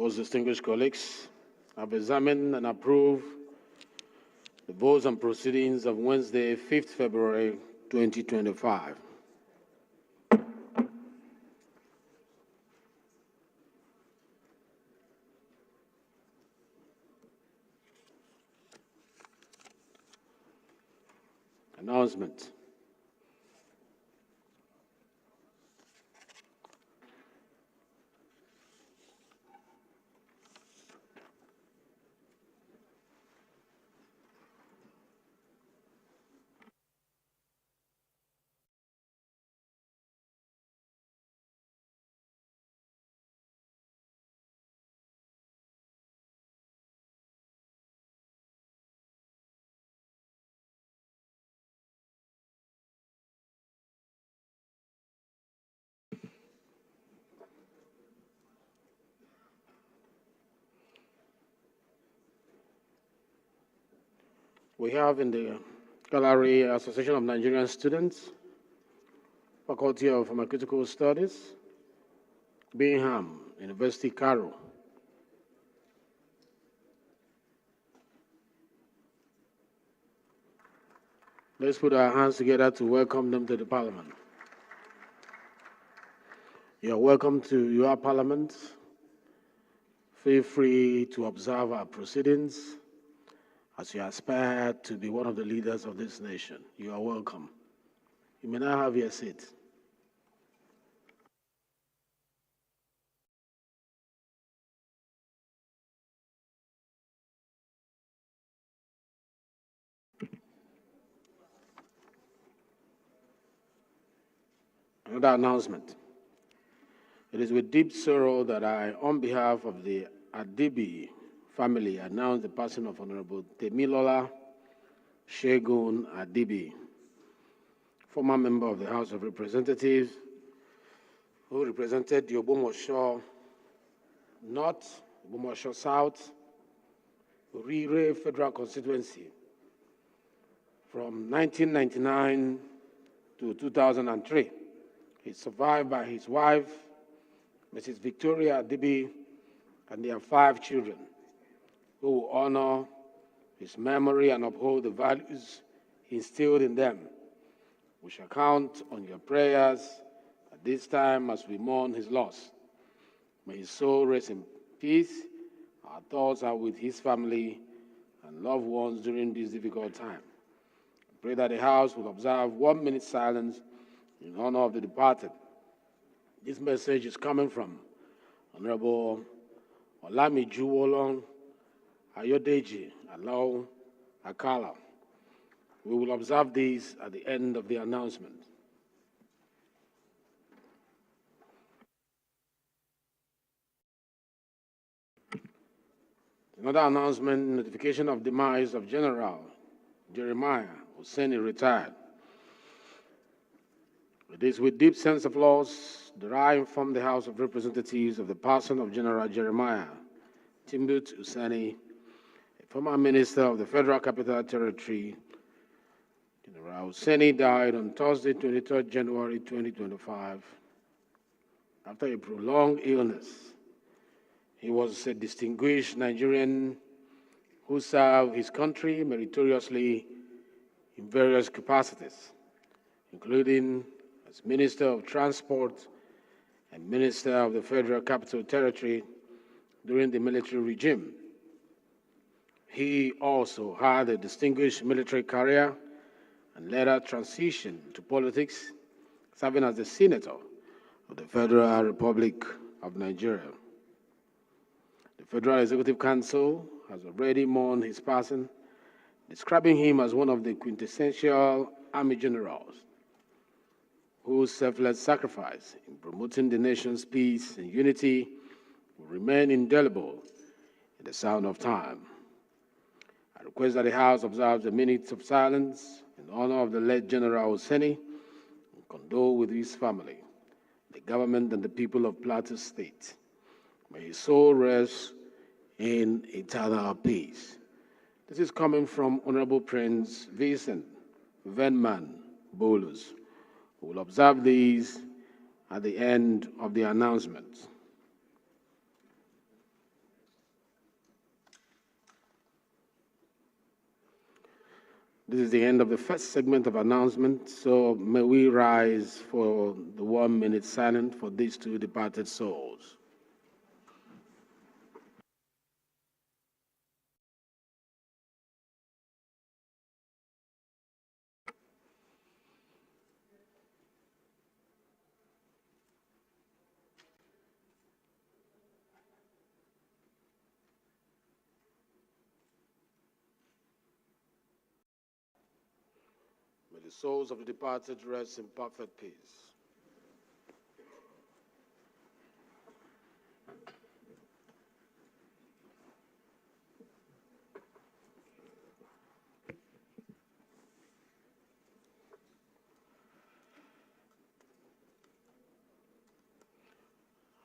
Most distinguished colleagues, I've examined and approved the votes and proceedings of Wednesday, 5th February 2025. Announcement. We have in the gallery Association of Nigerian Students, Faculty of Pharmaceutical Studies, Bingham, University, Cairo. Let's put our hands together to welcome them to the Parliament. You're welcome to your Parliament. Feel free to observe our proceedings as you aspire to be one of the leaders of this nation. You are welcome. You may now have your seat. Another announcement. It is with deep sorrow that I, on behalf of the Adibi family, announce the passing of Honorable Temilola Shegun Adibi, former member of the House of Representatives, who represented the Ogbomosho North, Ogbomosho South, Rire Federal Constituency from 1999 to 2003. He's survived by his wife, Mrs. Victoria Adibi, and their 5 children, who will honor his memory and uphold the values he instilled in them. We shall count on your prayers at this time as we mourn his loss. May his soul rest in peace. Our thoughts are with his family and loved ones during this difficult time. I pray that the House will observe 1 minute silence in honor of the departed. This message is coming from Honorable Olamiju Wolong Ayodeji Alao Akala. We will observe these at the end of the announcement. Another announcement, notification of demise of General Jeremiah Hosseini, retired. It is with deep sense of loss that I inform the House of Representatives of the passing of General Jeremiah Timbut Hosseini, a former minister of the Federal Capital Territory. General Hosseini died on Thursday, 23 January 2025, after a prolonged illness. He was a distinguished Nigerian who served his country meritoriously in various capacities, including as Minister of Transport and Minister of the Federal Capital Territory during the military regime. He also had a distinguished military career and later transitioned to politics, serving as the Senator of the Federal Republic of Nigeria. The Federal Executive Council has already mourned his passing, describing him as one of the quintessential Army generals whose selfless sacrifice in promoting the nation's peace and unity will remain indelible in the sound of time. I request that the House observes a minute of silence in honor of the late General Hosseini and condole with his family, the government, and the people of Plateau State. May his soul rest in eternal peace. This is coming from Honorable Prince Vincent Venman Bolus, who will observe these at the end of the announcement. This is the end of the first segment of announcement, so may we rise for the 1 minute silence for these two departed souls. May the souls of the departed rest in perfect peace.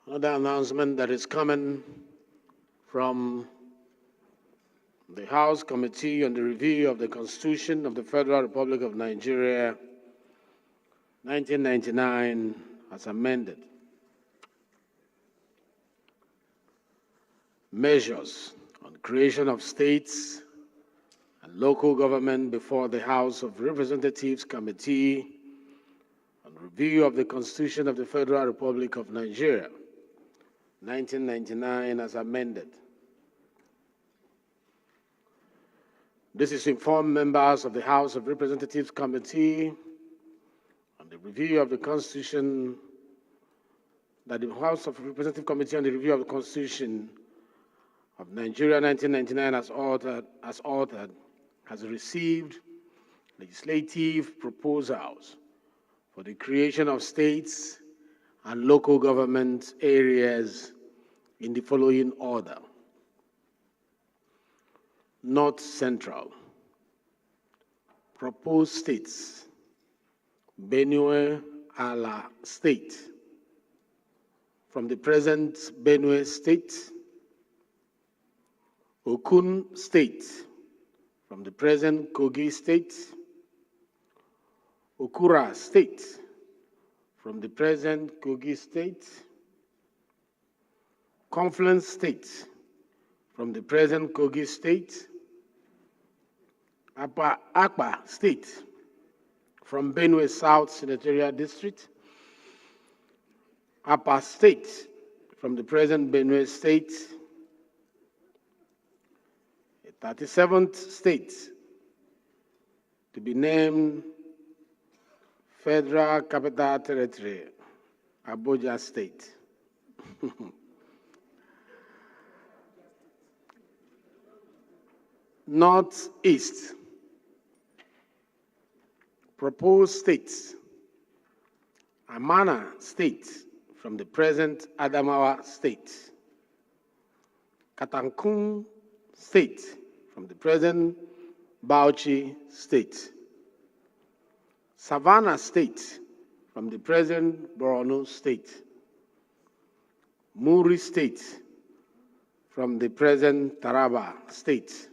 Another announcement that is coming from the House Committee on the Review of the Constitution of the Federal Republic of Nigeria, 1999, as amended. Measures on creation of states and local government before the House of Representatives Committee on Review of the Constitution of the Federal Republic of Nigeria, 1999, as amended. This is to inform members of the House of Representatives Committee on the Review of the Constitution that the House of Representatives Committee on the Review of the Constitution of Nigeria 1999 as altered has received legislative proposals for the creation of states and local government areas in the following order. North Central. Proposed states: Benue Ala State, from the present Benue State; Okun State, from the present Kogi State; Okura State, from the present Kogi State; Confluence State, from the present Kogi State; Akpa State, from Benue South Senatorial District; Apa State, from the present Benue State; a 37th state to be named Federal Capital Territory, Abuja State. Northeast. Proposed states: Amana State, from the present Adamawa State; Katankun State, from the present Bauchi State; Savannah State, from the present Borno State; Muri State, from the present Taraba State;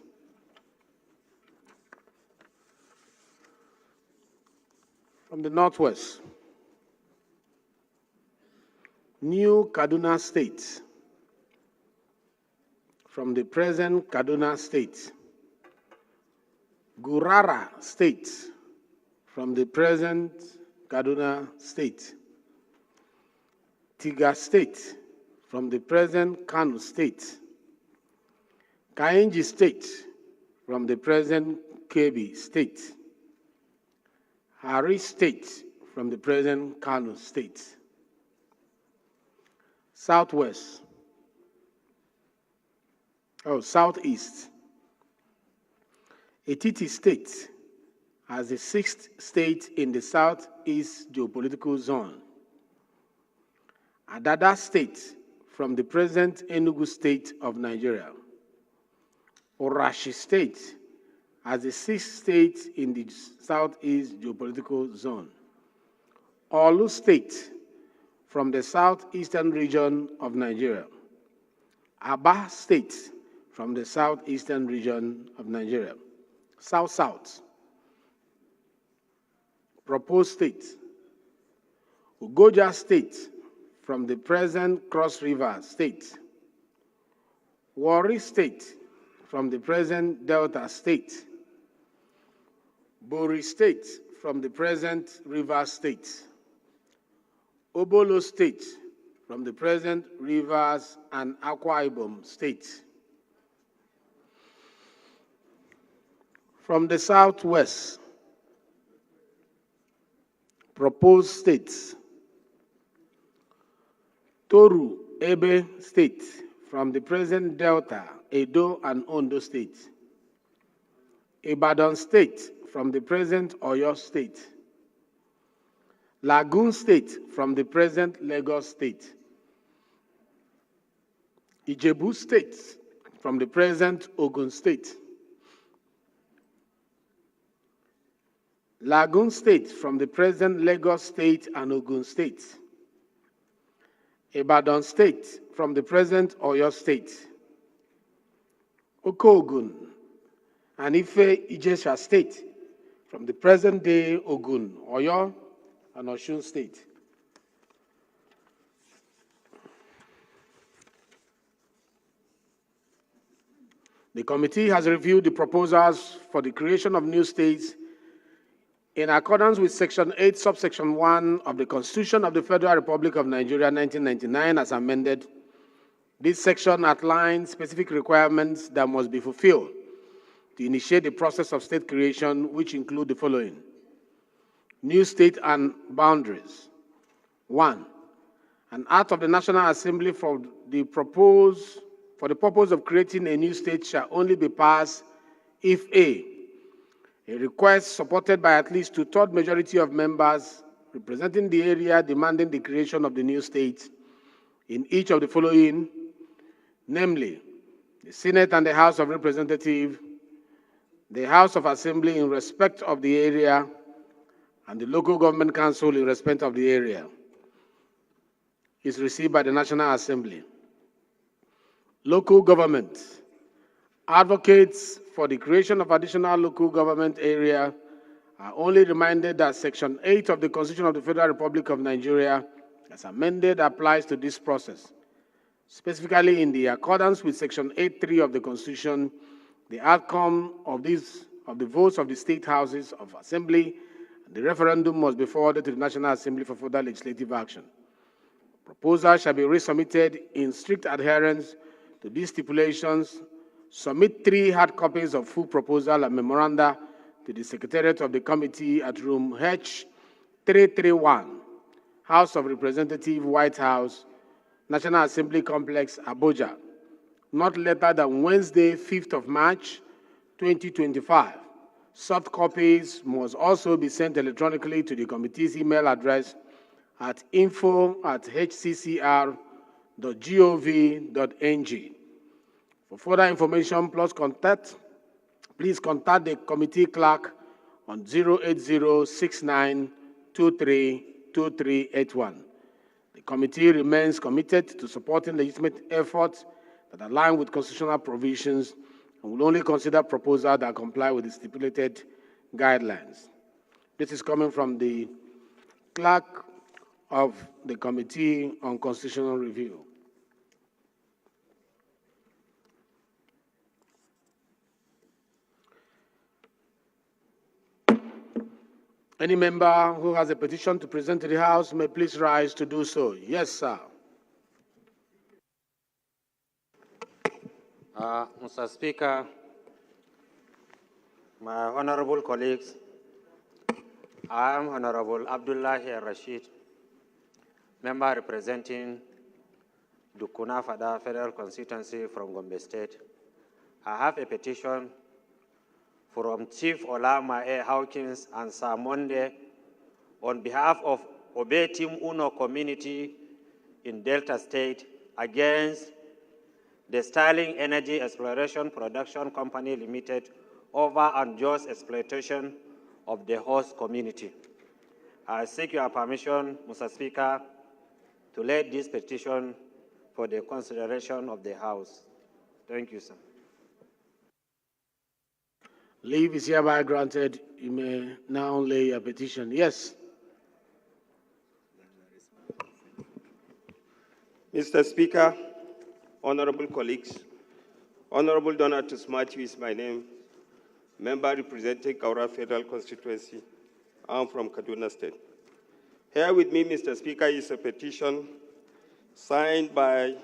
from the Northwest, New Kaduna State, from the present Kaduna State; Gurara State, from the present Kaduna State; Tiga State, from the present Kano State; Kainji State, from the present Kebbi State; Hari State, from the present Kano State. Southeast. Etiti State as the 6th state in the Southeast geopolitical zone. Adada State, from the present Enugu State of Nigeria. Orashi State as the 6th state in the Southeast geopolitical zone. Olu State, from the southeastern region of Nigeria. Aba State, from the southeastern region of Nigeria. South-South. Proposed state: Ugoja State, from the present Cross River State. Warri State, from the present Delta State. Bori State from the present Rivers State. Obolo State from the present Rivers and Akwa Ibom State. From the Southwest, proposed states: Toru Ebe State from the present Delta, Edo and Ondo State. Ibadan State from the present Oyo State. Lagoon State from the present Lagos State. Ijebu State from the present Ogun State. Lagoon State from the present Lagos State and Ogun State. Ibadan State from the present Oyo State. Okogun and Ife Ijesha State from the present day Ogun, Oyo, and Osun State. The committee has reviewed the proposals for the creation of new states in accordance with Section 8, Subsection 1 of the Constitution of the Federal Republic of Nigeria, 1999, as amended. This section outlines specific requirements that must be fulfilled to initiate the process of state creation, which include the following: new state and boundaries. 1. An act of the National Assembly for the purpose of creating a new state shall only be passed if A request supported by at least 2/3 majority of members representing the area demanding the creation of the new state in each of the following, namely, the Senate and the House of Representatives, the House of Assembly in respect of the area, and the local government council in respect of the area, is received by the National Assembly. Local government. Advocates for the creation of additional local government area are only reminded that Section 8 of the Constitution of the Federal Republic of Nigeria, as amended, applies to this process. Specifically, in the accordance with Section 8.3 of the Constitution, the outcome of the votes of the state houses of assembly and the referendum must be forwarded to the National Assembly for further legislative action. Proposal shall be resubmitted in strict adherence to these stipulations. Submit 3 hard copies of full proposal and memoranda to the Secretariat of the Committee at room H331, House of Representatives, White House, National Assembly Complex, Abuja, not later than Wednesday, 5th of March, 2025. Soft copies must also be sent electronically to the committee's email address at info@hccr.gov.ng. For further information, please contact the committee clerk on 08069232381. The committee remains committed to supporting legitimate efforts that align with constitutional provisions and will only consider proposals that comply with the stipulated guidelines. This is coming from the clerk of the Committee on Constitutional Review. Any member who has a petition to present to the House may please rise to do so. Yes, sir. Mr. Speaker, my honorable colleagues, I am Honorable Abdullahi Rashid, member representing Dukuna Fada Federal Constituency from Gombe State. I have a petition from Chief Olama A. Hawkins and Sir Monde on behalf of Obetim Uno community in Delta State against the Sterling Energy Exploration Production Company Limited over unjust exploitation of the host community. I seek your permission, Mr. Speaker, to lay this petition for the consideration of the House. Thank you, sir. Leave is hereby granted. You may now lay your petition. Yes. Mr. Speaker, honorable colleagues, Honorable Donatus Matthew is my name, member representing Kaura Federal Constituency. I'm from Kaduna State. Here with me, Mr. Speaker, is a petition signed by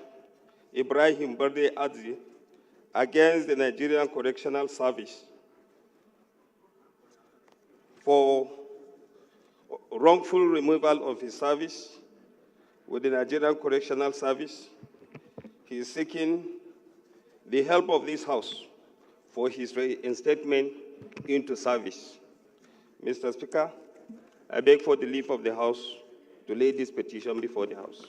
Ibrahim Berde Adzi against the Nigerian Correctional Service for wrongful removal of his service with the Nigerian Correctional Service. He is seeking the help of this House for his reinstatement into service. Mr. Speaker, I beg for the leave of the House to lay this petition before the House.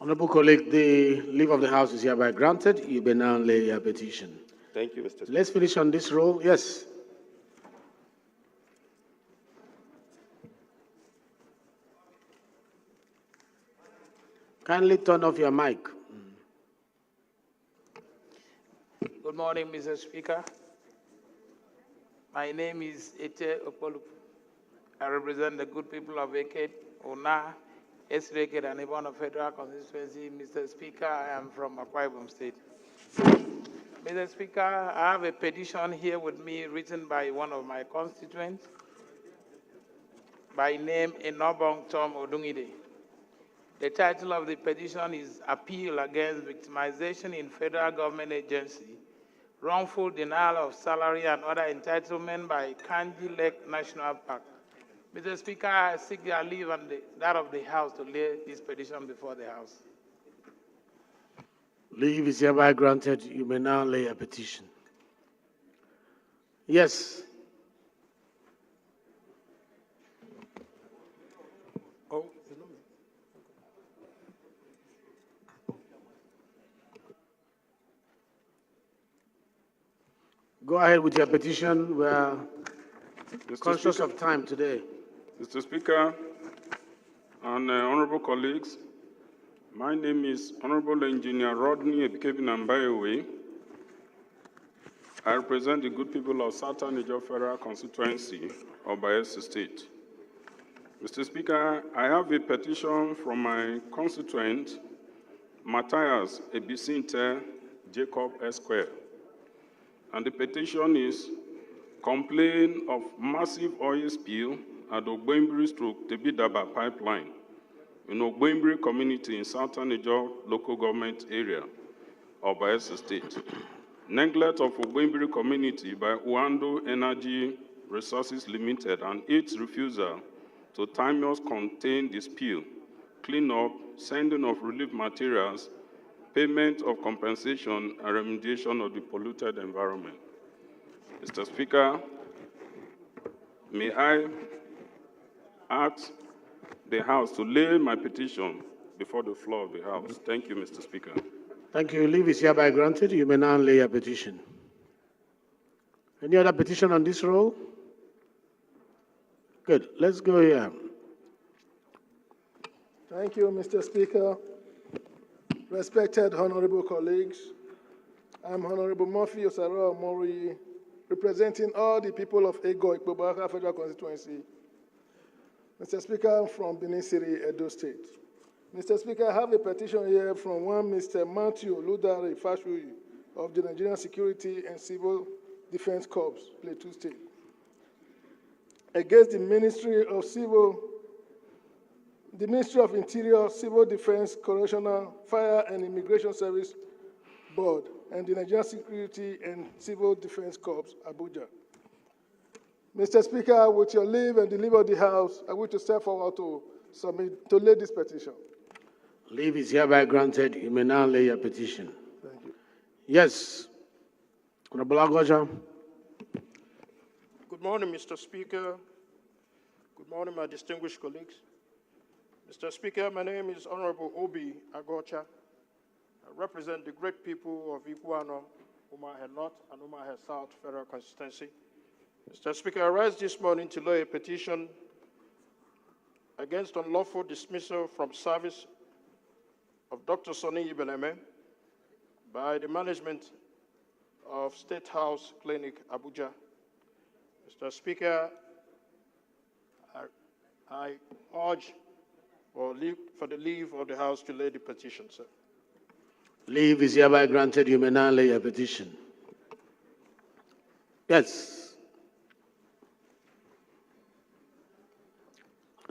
Honorable colleague, the leave of the House is hereby granted. You may now lay your petition. Thank you, Mr. Speaker. Let's finish on this roll. Yes. Kindly turn off your mic. Good morning, Mr. Speaker. My name is Ete Opolu. I represent the good people of Eket, Ona, Esreket, and Ibon Federal Constituency. Mr. Speaker, I am from Akwa Ibom State. Mr. Speaker, I have a petition here with me written by one of my constituents by name Enobong Tom Odungide. The title of the petition is Appeal Against Victimization in Federal Government Agency, Wrongful Denial of Salary and Other Entitlement by Kanji Lake National Park. Mr. Speaker, I seek your leave and that of the House to lay this petition before the House. Leave is hereby granted. You may now lay a petition. Yes. Go ahead with your petition. We are conscious of time today. Mr. Speaker and honorable colleagues, my name is Honorable Engineer Rodney Ebikebi-Nambayewe. I represent the good people of Southern Niger Federal Constituency of Bayelsa State. Mr. Speaker, I have a petition from my constituent, Matthias Ebisinte Jacob Esquire. And the petition is complaint of massive oil spill at Ogbombiri/Tebidaba pipeline in Ogbombiri community in Southern Niger local government area of Bayelsa State. Neglect of Ogbombiri community by Uando Energy Resources Limited and its refusal to timely contain the spill, clean up, sending of relief materials, payment of compensation, and remediation of the polluted environment. Mr. Speaker, may I ask the House to lay my petition before the floor of the House. Thank you, Mr. Speaker. Thank you. Leave is hereby granted. You may now lay a petition. Any other petition on this roll? Good. Let's go here. Thank you, Mr. Speaker. Respected honorable colleagues, I'm Honorable Murphy Osaro Mori, representing all the people of Ego Ikpobaka Federal Constituency. Mr. Speaker, I'm from Benin City, Edo State. Mr. Speaker, I have a petition here from one Mr. Matthew Ludari Fashui of the Nigerian Security and Civil Defense Corps, Plateau State, against the Ministry of Interior, Civil Defense, Correctional, Fire and Immigration Service Board, and the Nigerian Security and Civil Defense Corps, Abuja. Mr. Speaker, with your leave and the leave of the House, I wish to step forward to lay this petition. Leave is hereby granted. You may now lay your petition. Thank you. Yes. Honorable Agoja. Good morning, Mr. Speaker. Good morning, my distinguished colleagues. Mr. Speaker, my name is Honorable Obi Agocha. I represent the great people of Iguano, Umuahia North and Umuahia South Federal Constituency. Mr. Speaker, I rise this morning to lay a petition against unlawful dismissal from service of Dr. Sonny Ibeleme by the management of State House Clinic, Abuja. Mr. Speaker, I urge for the leave of the House to lay the petition, sir. Leave is hereby granted. You may now lay your petition. Yes.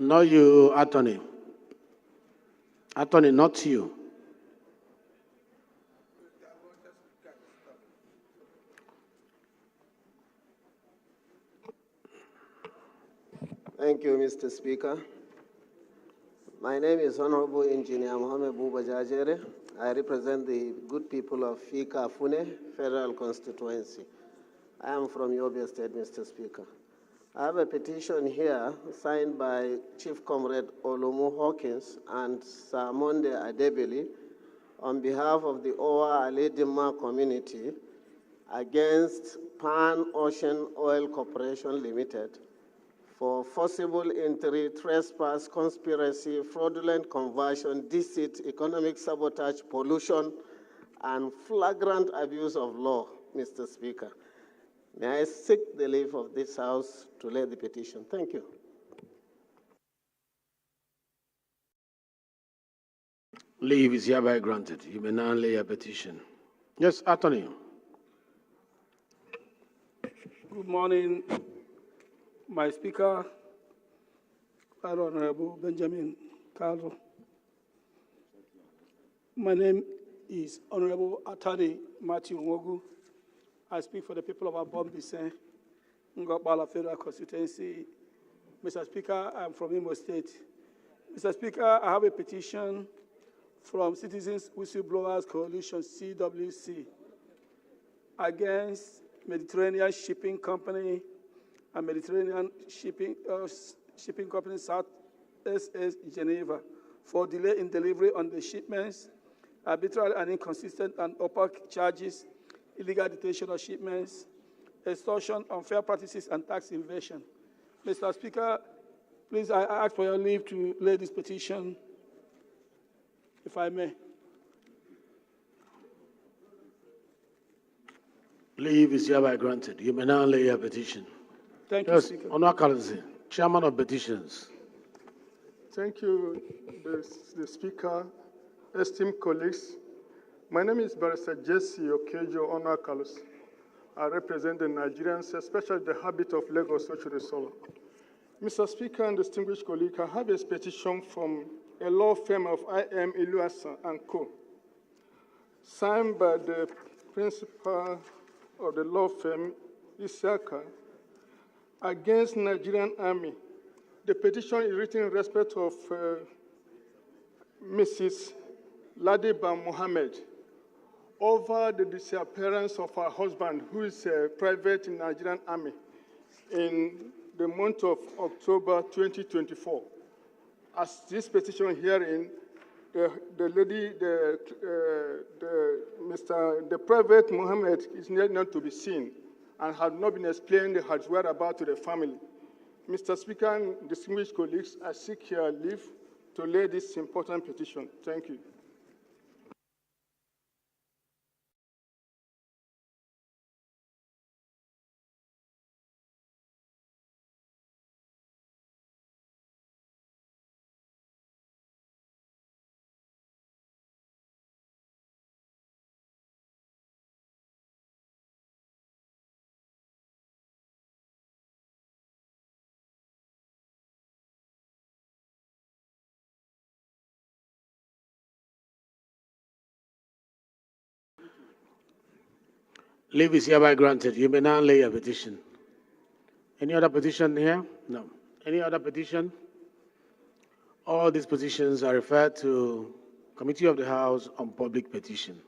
Not you, attorney. Attorney, not you. Thank you, Mr. Speaker. My name is Honorable Engineer Mohamed Buba Jajere. I represent the good people of Fika Fune Federal Constituency. I am from Yobe State, Mr. Speaker. I have a petition here signed by Chief Comrade Olumu Hawkins and Sir Monde Adebeli on behalf of the Owa Aledima community against Pan Ocean Oil Corporation Limited for forcible entry, trespass, conspiracy, fraudulent conversion, deceit, economic sabotage, pollution, and flagrant abuse of law, Mr. Speaker. May I seek the leave of this House to lay the petition? Thank you. Leave is hereby granted. You may now lay a petition. Yes, attorney. Good morning, my Speaker, Right Honorable Benjamin Carlo. My name is Honorable Attorney Matthew Nwogu. I speak for the people of Abombise, Ngobala Federal Constituency. Mr. Speaker, I'm from Imo State. Mr. Speaker, I have a petition from Citizens Whistleblowers Coalition, CWC, against Mediterranean Shipping Company and Mediterranean Shipping Company South SS Geneva for delay in delivery on the shipments, arbitrary and inconsistent and opaque charges, illegal detention of shipments, extortion, unfair practices, and tax evasion. Mr. Speaker, please, I ask for your leave to lay this petition, if I may. Leave is hereby granted. You may now lay a petition. Thank you, Yes, Speaker. Honor Kalenzi, Chairman of Petitions. Thank you, the Speaker, esteemed colleagues. My name is Barrister Jesse Okejo Onakalos. I represent the Nigerians, especially the habit of Lagos Social Solo. Mr. Speaker and distinguished colleague, I have a petition from a law firm of I.M. Iluasa and Co., signed by the principal of the law firm, Isaka, against Nigerian Army. The petition is written in respect of Mrs. Ladiba Mohammed over the disappearance of her husband, who is a private in Nigerian Army, in the month of October 2024. As this petition hearing, the private Mohammed is not to be seen and had not been explained his whereabouts to the family. Mr. Speaker and distinguished colleagues, I seek your leave to lay this important petition. Thank you. Leave is hereby granted. You may now lay a petition. Any other petition here? No. Any other petition? All these petitions are referred to Committee of the House on Public Petition.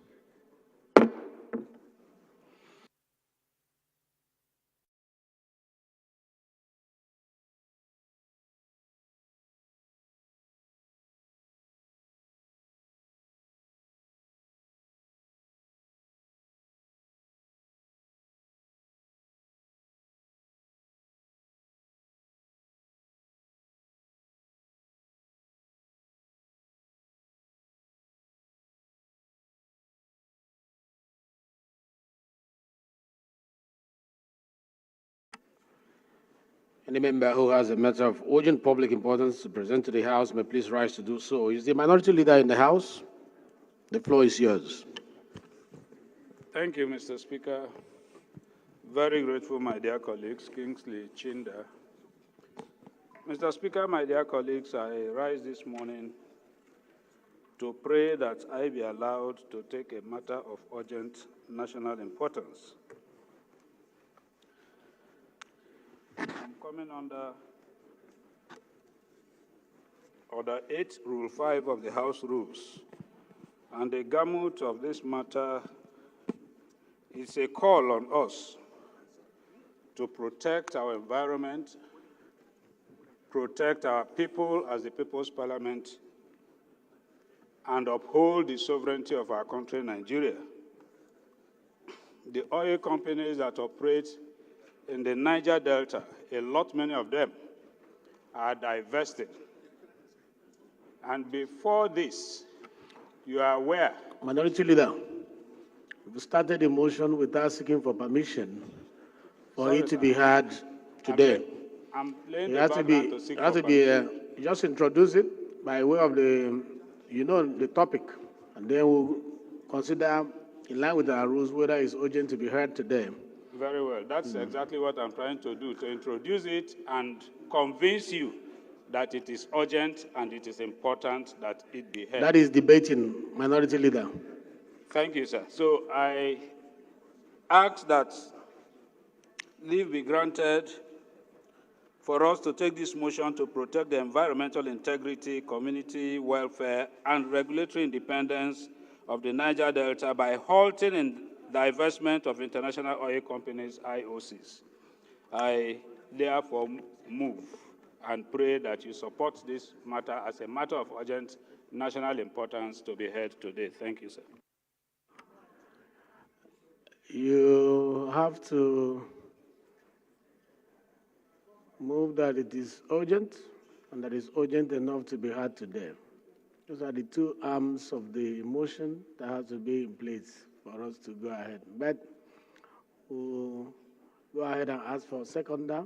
Any member who has a matter of urgent public importance to present to the House may please rise to do so. Is the minority leader in the House? The floor is yours. Thank you, Mr. Speaker. Very grateful, my dear colleagues, Kingsley Chinda. Mr. Speaker, my dear colleagues, I rise this morning to pray that I be allowed to take a matter of urgent national importance. I'm coming under Order 8, Rule 5 of the House Rules, and the gamut of this matter is a call on us to protect our environment, protect our people as the People's Parliament, and uphold the sovereignty of our country, Nigeria. The oil companies that operate in the Niger Delta, many of them, are divested. And before this, you are aware. Minority Leader, we started a motion without seeking for permission for it to be heard today. I'm laying It the has to background be, to seek it has for to be permission. just introduce it by way of the topic, and then we'll consider, in line with our rules, whether it's urgent to be heard today. Very well. That's exactly what I'm trying to do, to introduce it and convince you that it is urgent and it is important that it be heard. That is debating, Minority Leader. Thank you, sir. So I ask that leave be granted for us to take this motion to protect the environmental integrity, community welfare, and regulatory independence of the Niger Delta by halting in divestment of international oil companies, IOCs. I therefore move and pray that you support this matter as a matter of urgent national importance to be heard today. Thank you, sir. You have to move that it is urgent and that it's urgent enough to be heard today. Those are the two arms of the motion that has to be in place for us to go ahead. But we'll go ahead and ask for a seconder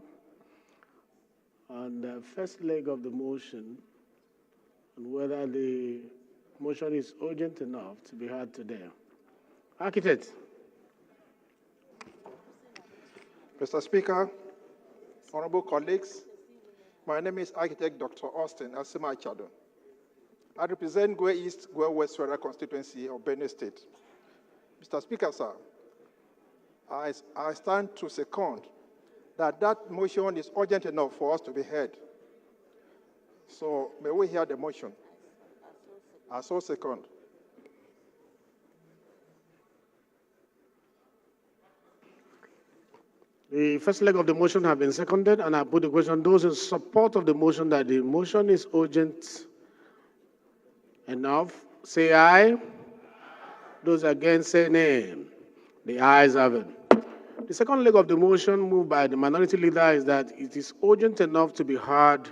on the first leg of the motion and whether the motion is urgent enough to be heard today. Architect. Mr. Speaker, honorable colleagues, my name is Architect Dr. Austin Asima Chado. I represent Gwe East, Gwe West Federal Constituency of Benue State. Mr. Speaker, sir, I stand to second that motion is urgent enough for us to be heard. So may we hear the motion? I so second. The first leg of the motion has been seconded, and I put the question, those in support of the motion that the motion is urgent enough, say aye. Those against, say nay. The ayes have it. The second leg of the motion moved by the Minority Leader is that it is urgent enough to be heard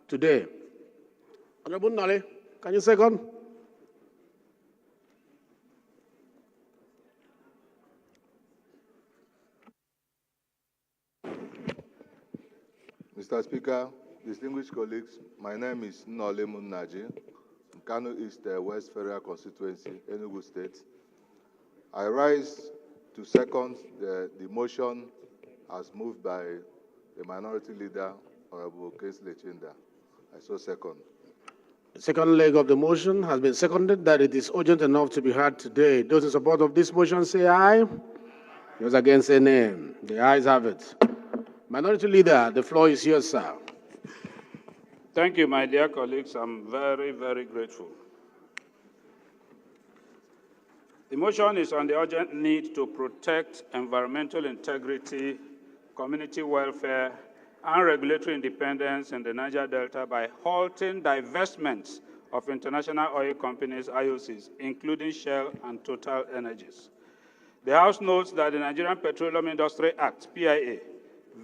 today. Honorable Nale, can you second? Mr. Speaker, distinguished colleagues, my name is Nole Munnaji, Kano East West Federal Constituency, Enugu State. I rise to second the motion as moved by the Minority Leader, Honorable Kingsley Chinda. I so second. The second leg of the motion has been seconded that it is urgent enough to be heard today. Those in support of this motion say aye. Those against say nay. The ayes have it. Minority Leader, the floor is yours, sir. Thank you, my dear colleagues. I'm very, very grateful. The motion is on the urgent need to protect environmental integrity, community welfare, and regulatory independence in the Niger Delta by halting divestments of international oil companies, IOCs, including Shell and Total Energies. The House notes that the Nigerian Petroleum Industry Act, PIA,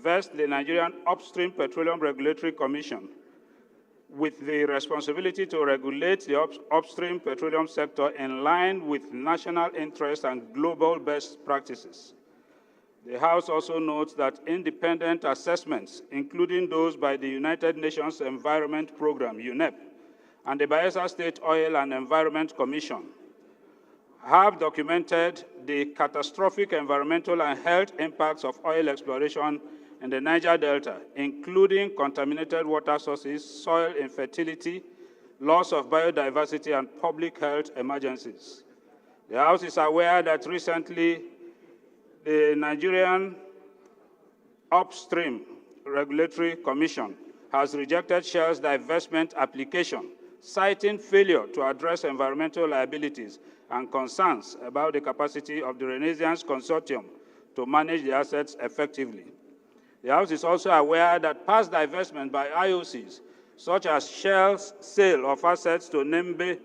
vests the Nigerian Upstream Petroleum Regulatory Commission with the responsibility to regulate the upstream petroleum sector in line with national interests and global best practices. The House also notes that independent assessments, including those by the United Nations Environment Programme, UNEP, and the Bayelsa State Oil and Environment Commission, have documented the catastrophic environmental and health impacts of oil exploration in the Niger Delta, including contaminated water sources, soil infertility, loss of biodiversity, and public health emergencies. The House is aware that recently the Nigerian Upstream Regulatory Commission has rejected Shell's divestment application, citing failure to address environmental liabilities and concerns about the capacity of the Renaissance Consortium to manage the assets effectively. The House is also aware that past divestment by IOCs, such as Shell's sale of assets to Nembe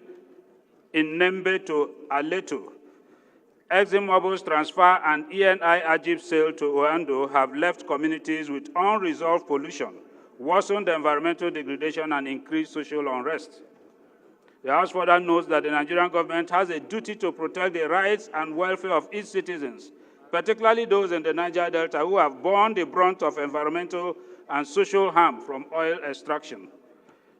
to Aleto, ExxonMobil's transfer, and ENI Ajib's sale to Oando have left communities with unresolved pollution, worsened environmental degradation, and increased social unrest. The House further notes that the Nigerian government has a duty to protect the rights and welfare of its citizens, particularly those in the Niger Delta who have borne the brunt of environmental and social harm from oil extraction.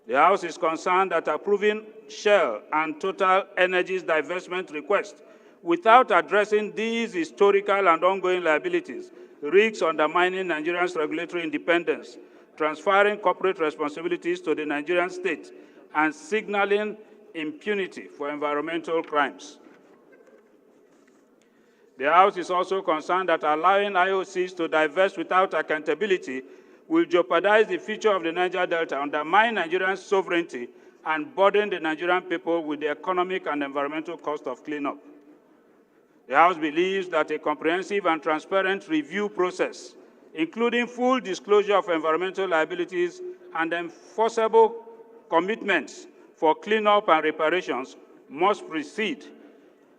The House is concerned that approving Shell and Total Energy's divestment request without addressing these historical and ongoing liabilities risks undermining Nigeria's regulatory independence, transferring corporate responsibilities to the Nigerian state, and signaling impunity for environmental crimes. The House is also concerned that allowing IOCs to divest without accountability will jeopardize the future of the Niger Delta, undermine Nigerian sovereignty, and burden the Nigerian people with the economic and environmental cost of cleanup. The House believes that a comprehensive and transparent review process, including full disclosure of environmental liabilities and enforceable commitments for cleanup and reparations, must precede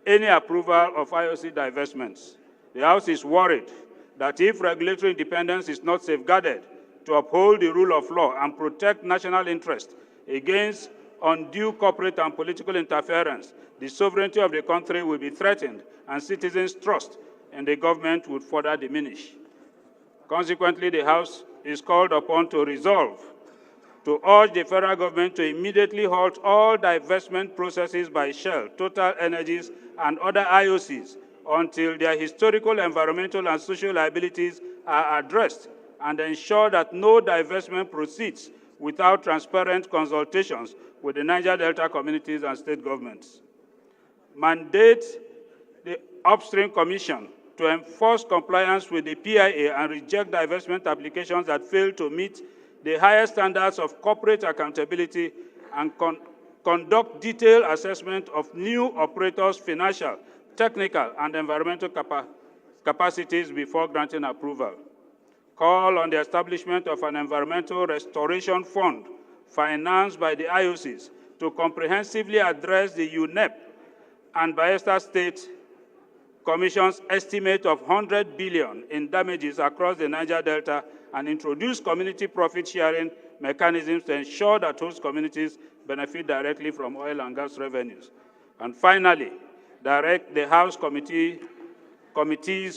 any approval of IOC divestments. The House is worried that if regulatory independence is not safeguarded to uphold the rule of law and protect national interest against undue corporate and political interference, the sovereignty of the country will be threatened and citizens' trust in the government would further diminish. Consequently, the House is called upon to resolve to urge the federal government to immediately halt all divestment processes by Shell, Total Energies, and other IOCs until their historical, environmental, and social liabilities are addressed, and ensure that no divestment proceeds without transparent consultations with the Niger Delta communities and state governments. Mandate the Upstream Commission to enforce compliance with the PIA and reject divestment applications that fail to meet the highest standards of corporate accountability, and conduct detailed assessment of new operators' financial, technical, and environmental capacities before granting approval. Call on the establishment of an environmental restoration fund financed by the IOCs to comprehensively address the UNEP and Bayelsa State Commission's estimate of 100 billion in damages across the Niger Delta, and introduce community profit sharing mechanisms to ensure that host communities benefit directly from oil and gas revenues. And finally, direct the House committees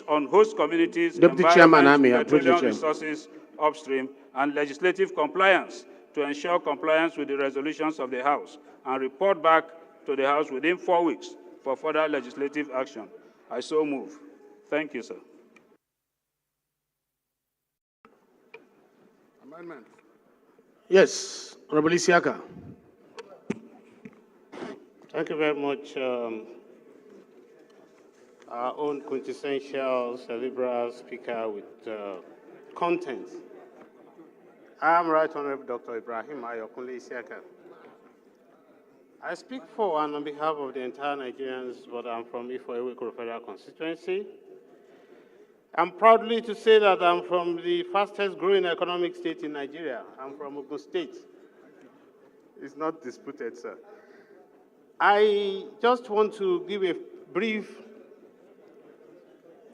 on host communities, Deputy Chairman, petroleum resources upstream, and legislative compliance to ensure compliance with the resolutions of the House, and report back to the House within 4 weeks for further legislative action. I so move. Thank you, sir. Amendment. Yes, Honorable Isiaka. Thank you very much. Our own quintessential cerebral speaker with content. I am Right Honorable Dr. Ibrahim Ayokunle Isiaka. I speak for and on behalf of the entire Nigerians, but I'm from Ifo-Ewekoro Federal Constituency. I'm proudly to say that I'm from the fastest growing economic state in Nigeria. I'm from Ogun State. It's not disputed, sir. I just want to give a brief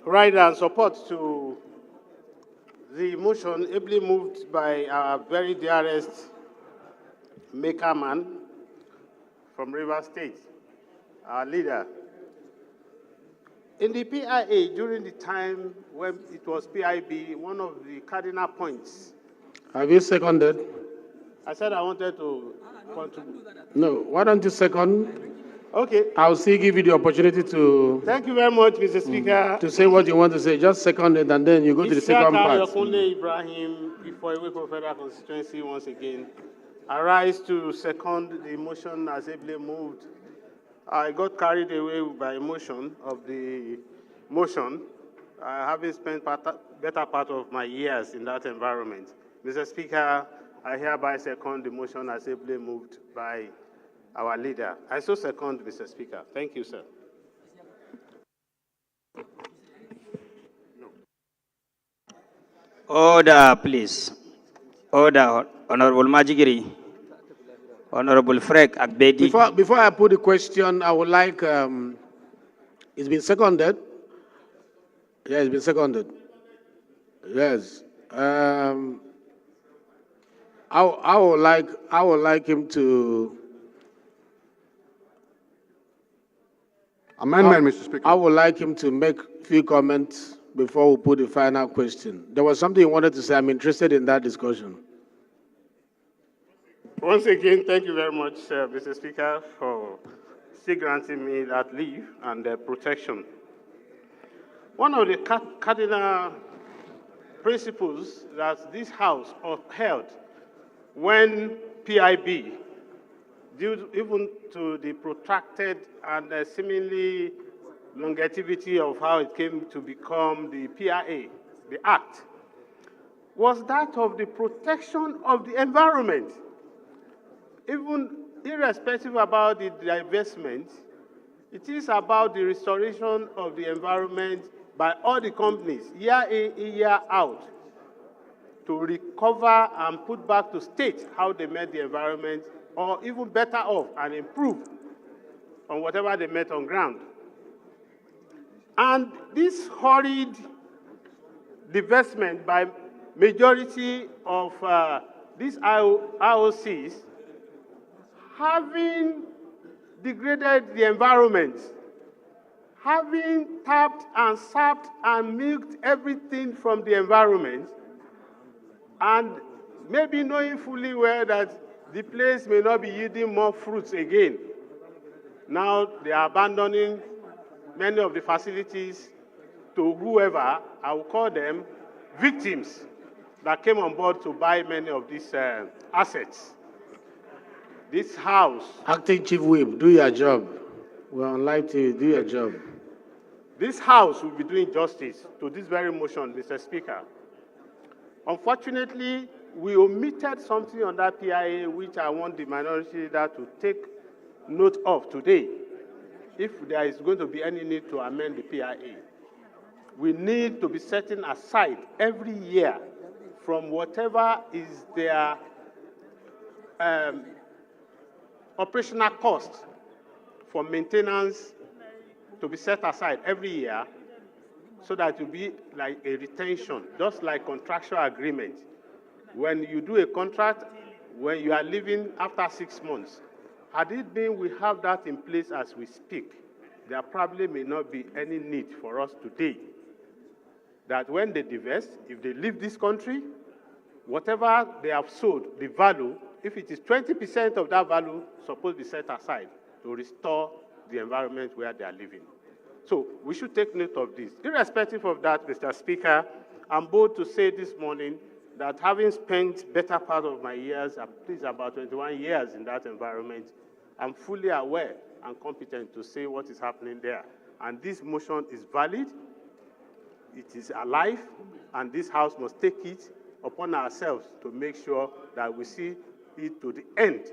right and support to the motion ably moved by our very dearest maker man from Rivers State, our leader. In the PIA, during the time when it was PIB, one of the cardinal points. Have you seconded? I said I wanted to contribute. No, why don't you second? Okay. I'll still give you the opportunity to Thank you very much, Mr. Speaker. say what you want to say. Just second it, and then you go to the second part. Yokunle Ibrahim, before Iwepo Federal Constituency once again. I rise to second the motion as ably moved. I got carried away by emotion of the motion, having spent better part of my years in that environment. Mr. Speaker, I hereby second the motion as ably moved by our leader. I so second, Mr. Speaker. Thank you, sir. Order, please. Order, Honorable Majigiri. Honorable Frek Agbedi. Before I put the question, I would like, it's been seconded. Yeah, it's been seconded. Yes. I would like him to. Amendment, Mr. Speaker. I would like him to make a few comments before we put the final question. There was something he wanted to say. I'm interested in that discussion. Once again, thank you very much, Mr. Speaker, for still granting me that leave and protection. One of the cardinal principles that this House upheld when PIB, due even to the protracted and seemingly longevity of how it came to become the PIA, the Act, was that of the protection of the environment. Even irrespective about the divestment, it is about the restoration of the environment by all the companies, year in, year out, to recover and put back to state how they met the environment, or even better off and improve on whatever they met on ground. And this hurried divestment by majority of these IOCs, having degraded the environment, having tapped and sapped and milked everything from the environment, and maybe knowing fully well that the place may not be yielding more fruits again. Now they are abandoning many of the facilities to whoever, I will call them victims, that came on board to buy many of these assets. This House... Acting Chief Whip, do your job. We're on live TV, do your job. This House will be doing justice to this very motion, Mr. Speaker. Unfortunately, we omitted something on that PIA which I want the minority leader to take note of today. If there is going to be any need to amend the PIA, we need to be setting aside every year from whatever is their operational cost for maintenance to be set aside every year, so that it will be like a retention, just like contractual agreement. When you do a contract, when you are leaving after 6 months, had it been we have that in place as we speak, there probably may not be any need for us today. That when they divest, if they leave this country, whatever they have sold, the value, if it is 20% of that value, supposed to be set aside to restore the environment where they are living. So we should take note of this. Irrespective of that, Mr. Speaker, I'm bold to say this morning that having spent better part of my years, at least about 21 years in that environment, I'm fully aware and competent to say what is happening there. And this motion is valid, it is alive, and this House must take it upon ourselves to make sure that we see it to the end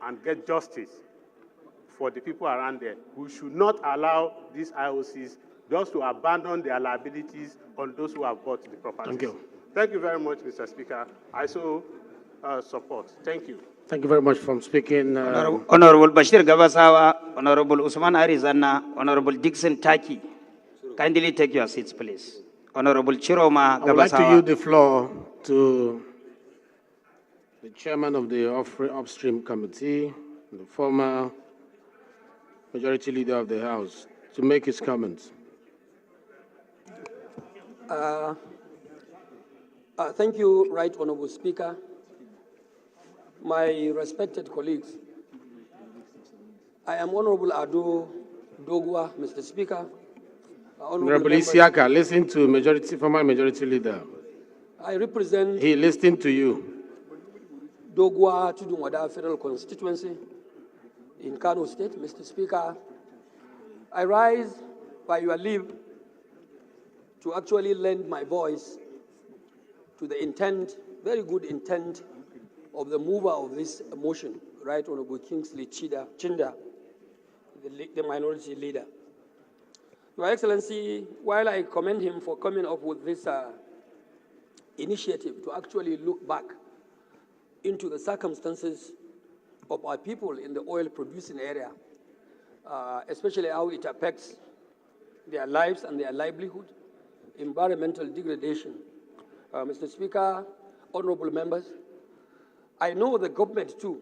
and get justice for the people around there. We should not allow these IOCs just to abandon their liabilities on those who have bought the properties. Thank you. Thank you very much, Mr. Speaker. I so support. Thank you. Thank you very much for speaking. Honorable Bashir Gabasawa, Honorable Usman Arizana, Honorable Dixon Taki. Kindly take your seats, please. Honorable Chiroma Gabasawa. I would like to yield the floor to the chairman of the upstream committee, the former majority leader of the House, to make his comments. Thank you, Right Honorable Speaker. My respected colleagues, I am Honorable Ado Dogwa, Mr. Speaker. Honorable members, Isiaka, listen to former majority leader. I represent He listened to you. Dogwa Tudunwada Federal Constituency in Kano State, Mr. Speaker. I rise by your leave to actually lend my voice to the intent, very good intent, of the mover of this motion, Right Honorable Kingsley Chinda, the minority leader. Your Excellency, while I commend him for coming up with this initiative to actually look back into the circumstances of our people in the oil-producing area, especially how it affects their lives and their livelihood, environmental degradation. Mr. Speaker, honorable members, I know the government too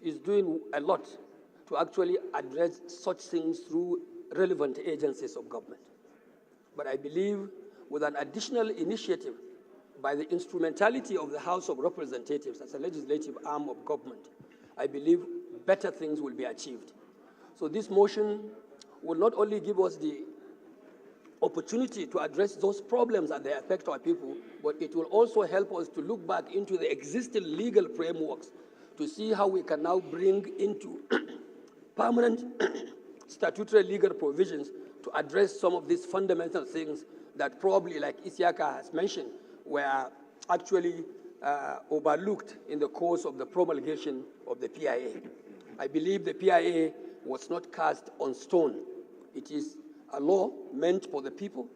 is doing a lot to actually address such things through relevant agencies of government. But I believe with an additional initiative by the instrumentality of the House of Representatives as a legislative arm of government, I believe better things will be achieved. So this motion will not only give us the opportunity to address those problems that they affect our people, but it will also help us to look back into the existing legal frameworks to see how we can now bring into permanent statutory legal provisions to address some of these fundamental things that probably, like Isiaka has mentioned, were actually overlooked in the course of the promulgation of the PIA. I believe the PIA was not cast on stone. It is a law meant for the people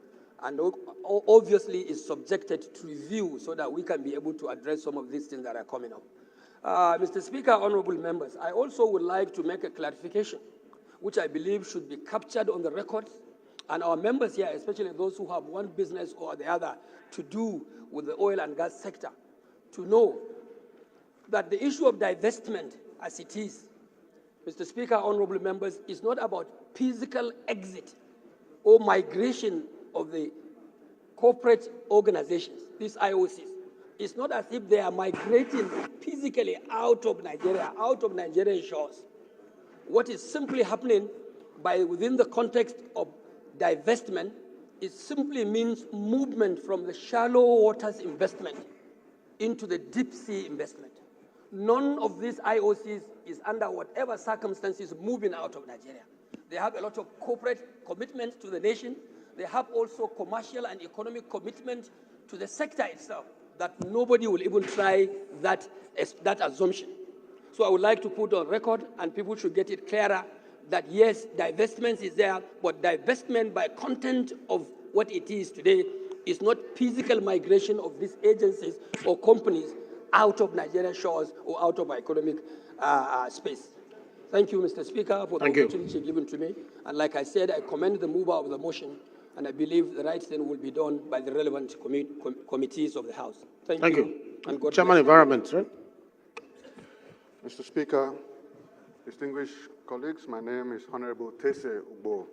and obviously is subjected to review so that we can be able to address some of these things that are coming up. Mr. Speaker, honorable members, I also would like to make a clarification, which I believe should be captured on the record, and our members here, especially those who have one business or the other to do with the oil and gas sector, to know that the issue of divestment as it is, Mr. Speaker, honorable members, is not about physical exit or migration of the corporate organizations, these IOCs. It's not as if they are migrating physically out of Nigeria, out of Nigerian shores. What is simply happening within the context of divestment, it simply means movement from the shallow waters investment into the deep sea investment. None of these IOCs is under whatever circumstances moving out of Nigeria. They have a lot of corporate commitments to the nation. They have also commercial and economic commitment to the sector itself, that nobody will even try that assumption. So I would like to put on record, and people should get it clearer, that yes, divestment is there, but divestment by content of what it is today is not physical migration of these agencies or companies out of Nigerian shores or out of our economic space. Thank you, Mr. Speaker, for the opportunity given to me. And like I said, I commend the mover of the motion, and I believe the right thing will be done by the relevant committees of the House. Thank you. And God Chairman, bless. Environment, right? Mr. Speaker, distinguished colleagues, my name is Honorable Tese Ugbo.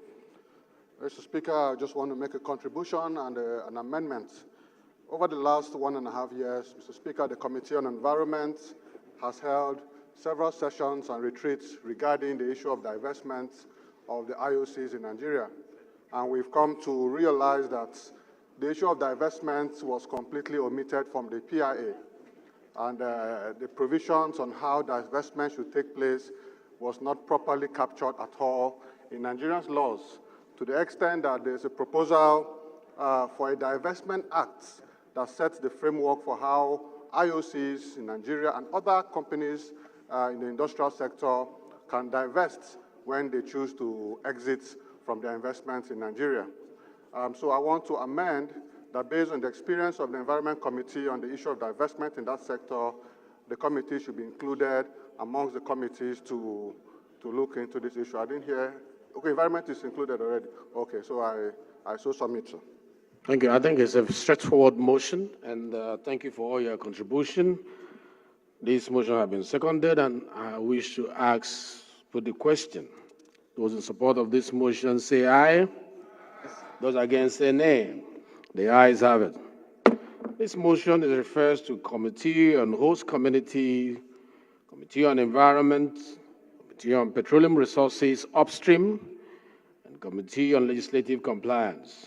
Mr. Speaker, I just want to make a contribution and an amendment. Over the last 1.5 years, Mr. Speaker, the Committee on Environment has held several sessions and retreats regarding the issue of divestment of the IOCs in Nigeria. And we've come to realize that the issue of divestment was completely omitted from the PIA. And the provisions on how divestment should take place was not properly captured at all in Nigerian laws, to the extent that there's a proposal for a divestment act that sets the framework for how IOCs in Nigeria and other companies in the industrial sector can divest when they choose to exit from their investments in Nigeria. So I want to amend that based on the experience of the Environment Committee on the issue of divestment in that sector, the committee should be included amongst the committees to look into this issue. I didn't hear. Okay, environment is included already. Okay, so I so submit, sir. Thank you. I think it's a straightforward motion, and thank you for all your contribution. This motion has been seconded, and I wish to put the question. Those in support of this motion say aye. Those against say nay. The ayes have it. This motion refers to Committee on Host Community, Committee on Environment, Committee on Petroleum Resources Upstream, and Committee on Legislative Compliance.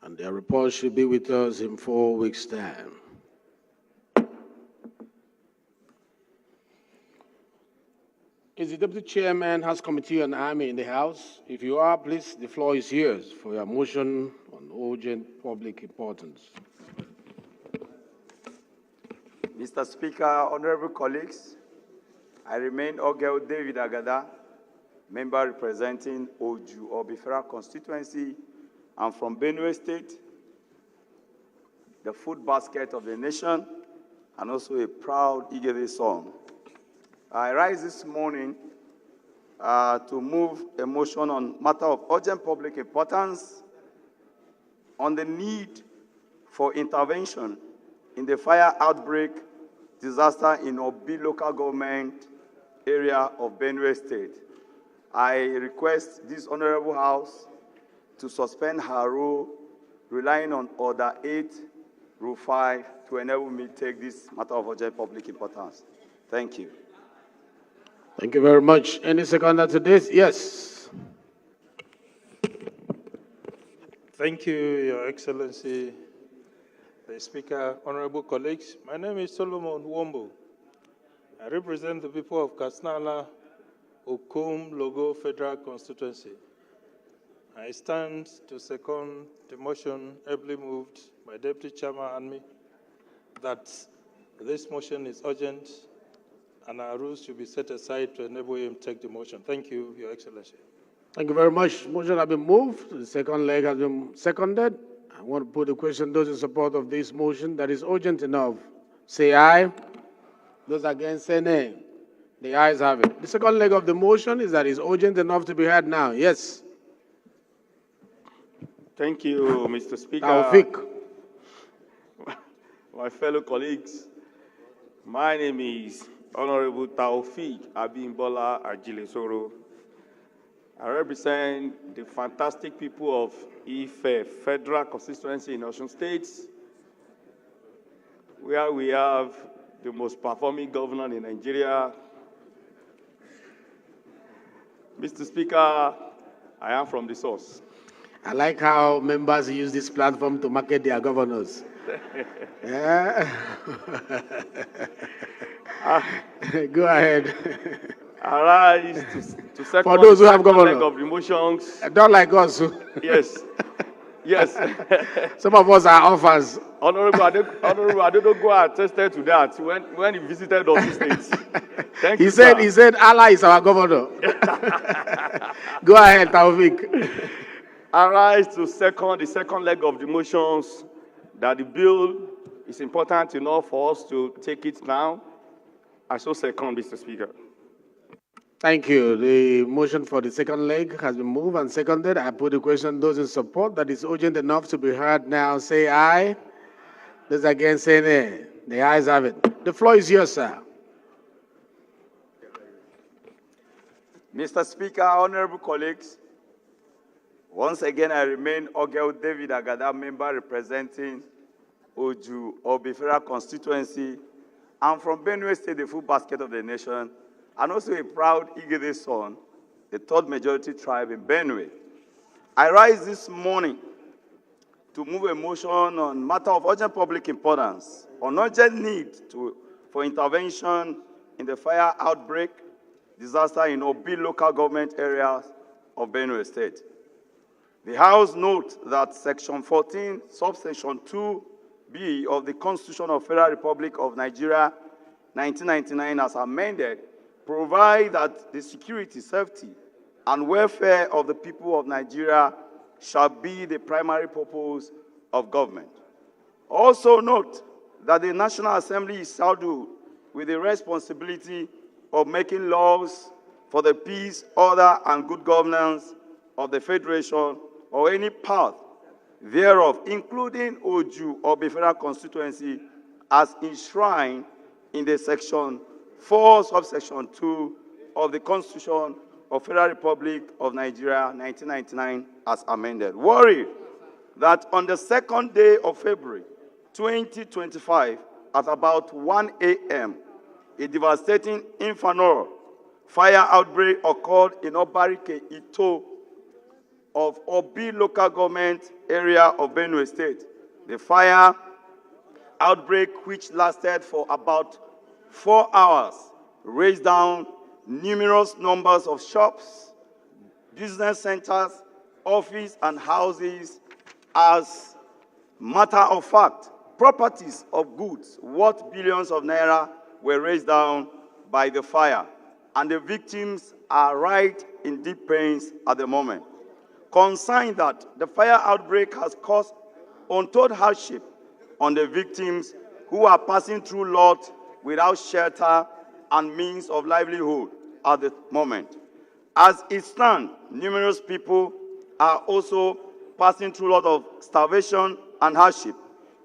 And their report should be with us in 4 weeks' time. Is the Deputy Chairman House Committee on Army in the House? If you are, please, the floor is yours for your motion on urgent public importance. Mr. Speaker, honorable colleagues, I remain Ogel David Agada, member representing Oju Obifera constituency. I'm from Benue State, the food basket of the nation, and also a proud Igede son. I rise this morning to move a motion on matter of urgent public importance on the need for intervention in the fire outbreak disaster in Obi local government area of Benue State. I request this honorable house to suspend her rule, relying on Order 8, Rule 5, to enable me to take this matter of urgent public importance. Thank you. Thank you very much. Any seconder to this? Yes. Thank you, Your Excellency, the Speaker, honorable colleagues. My name is Solomon Wombo. I represent the people of Kasnala, Okum, Logo Federal Constituency. I stand to second the motion ably moved by Deputy Chairman and me that this motion is urgent and our rules should be set aside to enable him to take the motion. Thank you, Your Excellency. Thank you very much. Motion has been moved. The second leg has been seconded. I want to put the question, those in support of this motion that is urgent enough, say aye. Those against, say nay. The ayes have it. The second leg of the motion is that it's urgent enough to be heard now. Yes. Thank you, Mr. Speaker. Taufik. My fellow colleagues, my name is Honorable Taufik Abimbola Ajilesoro. I represent the fantastic people of Ife Federal Constituency in Osun State, where we have the most performing governor in Nigeria. Mr. Speaker, I am from the source. I like how members use this platform to market their governors. Yeah. Go ahead. Arise to second for those who have governors of emotions. Don't like us. Yes. Yes. Some of us are orphans. Honorable Adedogo attested to that when he visited Osun State. Thank you, sir. He said Allah is our governor. Go ahead, Taufik. Arise to the second leg of the motions that the bill is important enough for us to take it now. I so second, Mr. Speaker. Thank you. The motion for the second leg has been moved and seconded. I put the question, those in support that is urgent enough to be heard now, say aye. Those against, say nay. The ayes have it. The floor is yours, sir. Mr. Speaker, honorable colleagues, once again, I remain Ogel David Agada, member representing Oju Obifera constituency. I'm from Benue State, the food basket of the nation, and also a proud Igede son, the third majority tribe in Benue. I rise this morning to move a motion on matter of urgent public importance, on urgent need for intervention in the fire outbreak disaster in Obi local government areas of Benue State. The House notes that Section 14, subsection 2B of the Constitution of Federal Republic of Nigeria, 1999, as amended, provide that the security, safety, and welfare of the people of Nigeria shall be the primary purpose of government. Also note that the National Assembly is saddled with the responsibility of making laws for the peace, order, and good governance of the Federation or any part thereof, including Oju Obifera constituency, as enshrined in the Section 4, subsection 2 of the Constitution of Federal Republic of Nigeria, 1999, as amended. Worried that on the second day of February 2025, at about 1 a.m., a devastating infernal fire outbreak occurred in Obarike Ito of Obi local government area of Benue State. The fire outbreak, which lasted for about 4 hours, razed down numerous numbers of shops, business centers, offices, and houses. As matter of fact, properties of goods worth billions of naira were razed down by the fire, and the victims are right in deep pains at the moment. Concerned that the fire outbreak has caused untold hardship on the victims who are passing through lot without shelter and means of livelihood at the moment. As it stands, numerous people are also passing through a lot of starvation and hardship.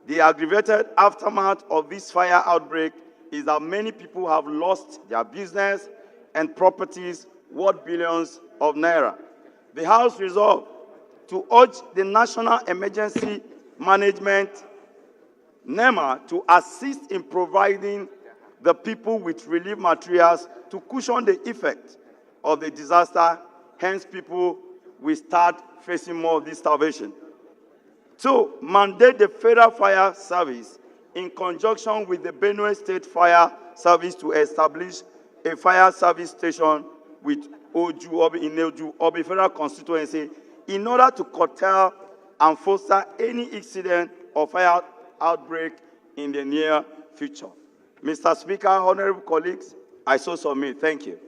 The aggravated aftermath of this fire outbreak is that many people have lost their business and properties worth billions of naira. The House resolved to urge the National Emergency Management, NEMA, to assist in providing the people with relief materials to cushion the effect of the disaster. Hence, people will start facing more of this starvation. 2, mandate the Federal Fire Service in conjunction with the Benue State Fire Service to establish a fire service station with in Obi Federal Constituency in order to curtail and foster any incident or fire outbreak in the near future. Mr. Speaker, honorable colleagues, I so submit. Thank you.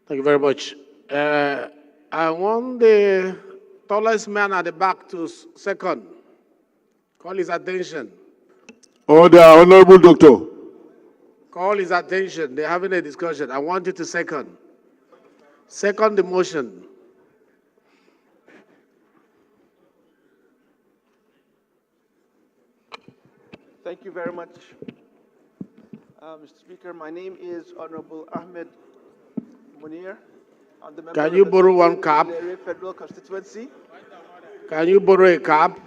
Thank you very much. I want the tallest man at the back to second. Call his attention. Order, Honorable Doctor. Call his attention. They're having a discussion. I want you to second. Second the motion. Thank you very much, Mr. Speaker. My name is Honorable Ahmed Munir. I'm the member Can you borrow one cap? Plenary Federal Constituency. Can you borrow a cap?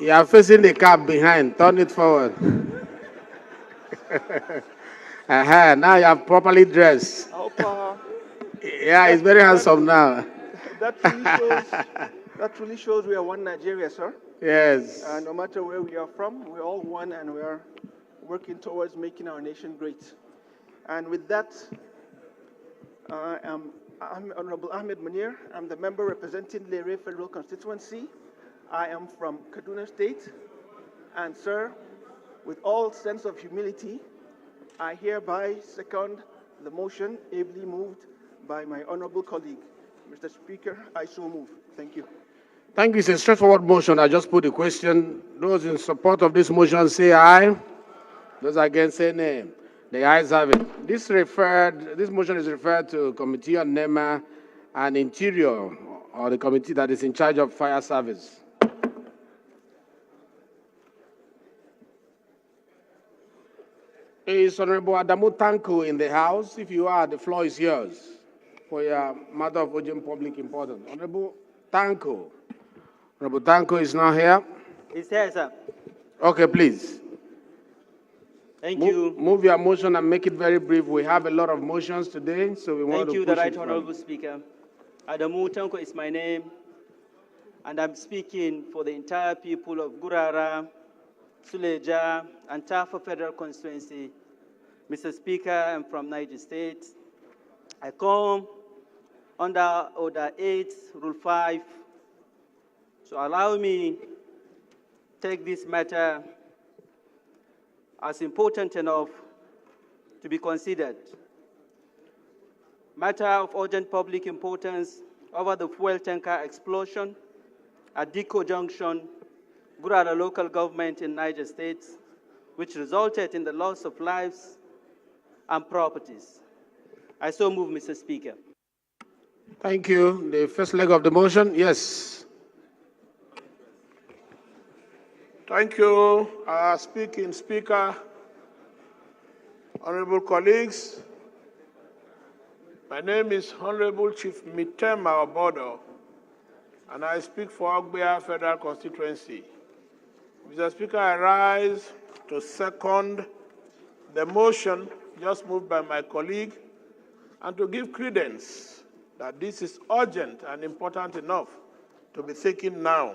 You are facing the cap behind. Turn it forward. Now you are properly dressed. Yeah, he's very handsome now. That truly shows we are one Nigeria, sir. Yes. No matter where we are from, we're all one, and we are working towards making our nation great. And with that, I'm Honorable Ahmed Munir. I'm the member representing Lere Federal Constituency. I am from Kaduna State. And sir, with all sense of humility, I hereby second the motion ably moved by my honorable colleague. Mr. Speaker, I so move. Thank you. Thank you. It's a straightforward motion. I just put the question. Those in support of this motion say aye. Those against say nay. The ayes have it. This motion is referred to Committee on NEMA and Interior, or the committee that is in charge of fire service. Is Honorable Adamu Tanko in the house? If you are, the floor is yours for your matter of urgent public importance. Honorable Tanko. Honorable Tanko is not here. He's here, sir. Okay, please. Thank you. Move your motion and make it very brief. We have a lot of motions today, so we want to Thank you, push the Right it Honorable Speaker. Adamu Tanko is my name, and I'm speaking for the entire people of Gurara, Suleja, and Tafa Federal Constituency. Mr. Speaker, I'm from Niger State. I come under Order 8, Rule 5. So allow me take this matter as important enough to be considered. Matter of urgent public importance over the fuel tanker explosion at Diko Junction, Gurara local government in Niger State, which resulted in the loss of lives and properties. I so move, Mr. Speaker. Thank you. The first leg of the motion, yes. Thank you, speaking Speaker, honorable colleagues. My name is Honorable Chief Mitema Obodo, and I speak for Ogbea Federal Constituency. Mr. Speaker, I rise to second the motion just moved by my colleague and to give credence that this is urgent and important enough to be taken now.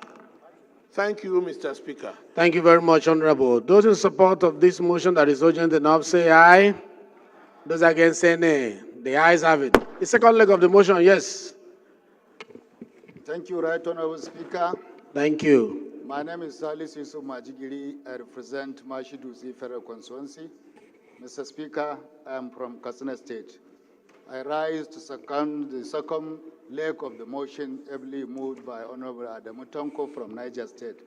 Thank you, Mr. Speaker. Thank you very much, Honorable. Those in support of this motion that is urgent enough, say aye. Those against, say nay. The ayes have it. The second leg of the motion, yes. Thank you, Right Honorable Speaker. Thank you. My name is Salis Yusuf Majigiri. I represent Mashidusi Federal Constituency. Mr. Speaker, I am from Katsina State. I rise to second the second leg of the motion ably moved by Honorable Adamu Tonko from Niger State.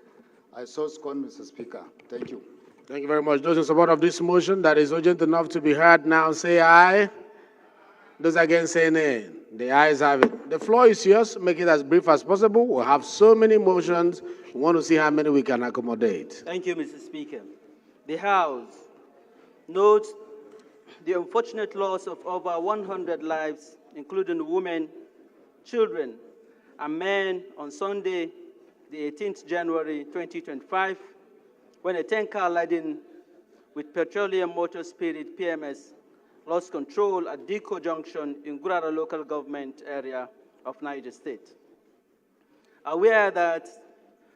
I so second, Mr. Speaker. Thank you. Thank you very much. Those in support of this motion that is urgent enough to be heard now, say aye. Those against, say nay. The ayes have it. The floor is yours. Make it as brief as possible. We'll have so many motions. We want to see how many we can accommodate. Thank you, Mr. Speaker. The House notes the unfortunate loss of over 100 lives, including women, children, and men on Sunday, the 18th January 2025, when a tanker laden with petroleum motor spirit PMS lost control at Diko Junction in Gurara local government area of Niger State. Aware that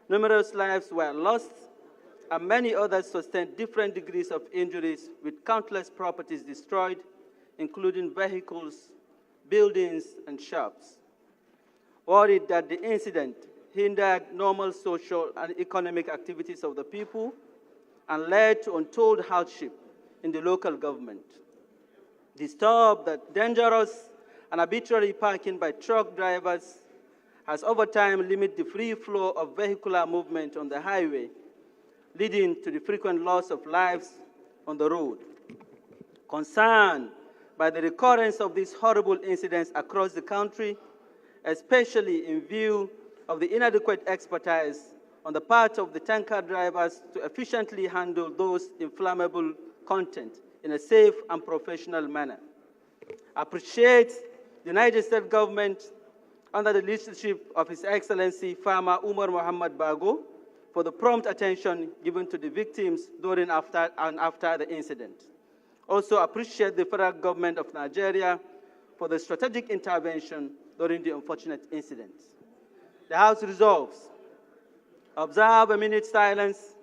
numerous lives were lost and many others sustained different degrees of injuries with countless properties destroyed, including vehicles, buildings, and shops. Worried that the incident hindered normal social and economic activities of the people and led to untold hardship in the local government. Disturbed that dangerous and arbitrary parking by truck drivers has over time limited the free flow of vehicular movement on the highway, leading to the frequent loss of lives on the road. Concerned by the recurrence of these horrible incidents across the country, especially in view of the inadequate expertise on the part of the tanker drivers to efficiently handle those inflammable content in a safe and professional manner. I appreciate the United States government under the leadership of His Excellency Farmer Umar Muhammad Bago for the prompt attention given to the victims during and after the incident. Also appreciate the federal government of Nigeria for the strategic intervention during the unfortunate incident. The House resolves: observe a minute's silence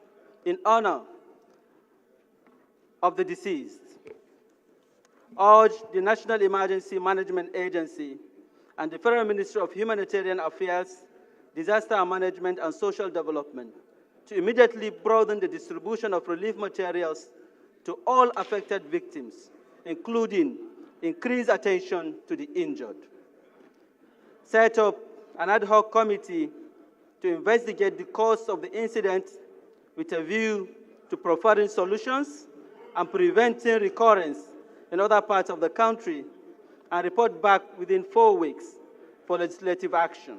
in honor of the deceased. Urge the National Emergency Management Agency and the Federal Ministry of Humanitarian Affairs, Disaster Management and Social Development to immediately broaden the distribution of relief materials to all affected victims, including increased attention to the injured. Set up an ad hoc committee to investigate the cause of the incident with a view to providing solutions and preventing recurrence in other parts of the country, and report back within 4 weeks for legislative action.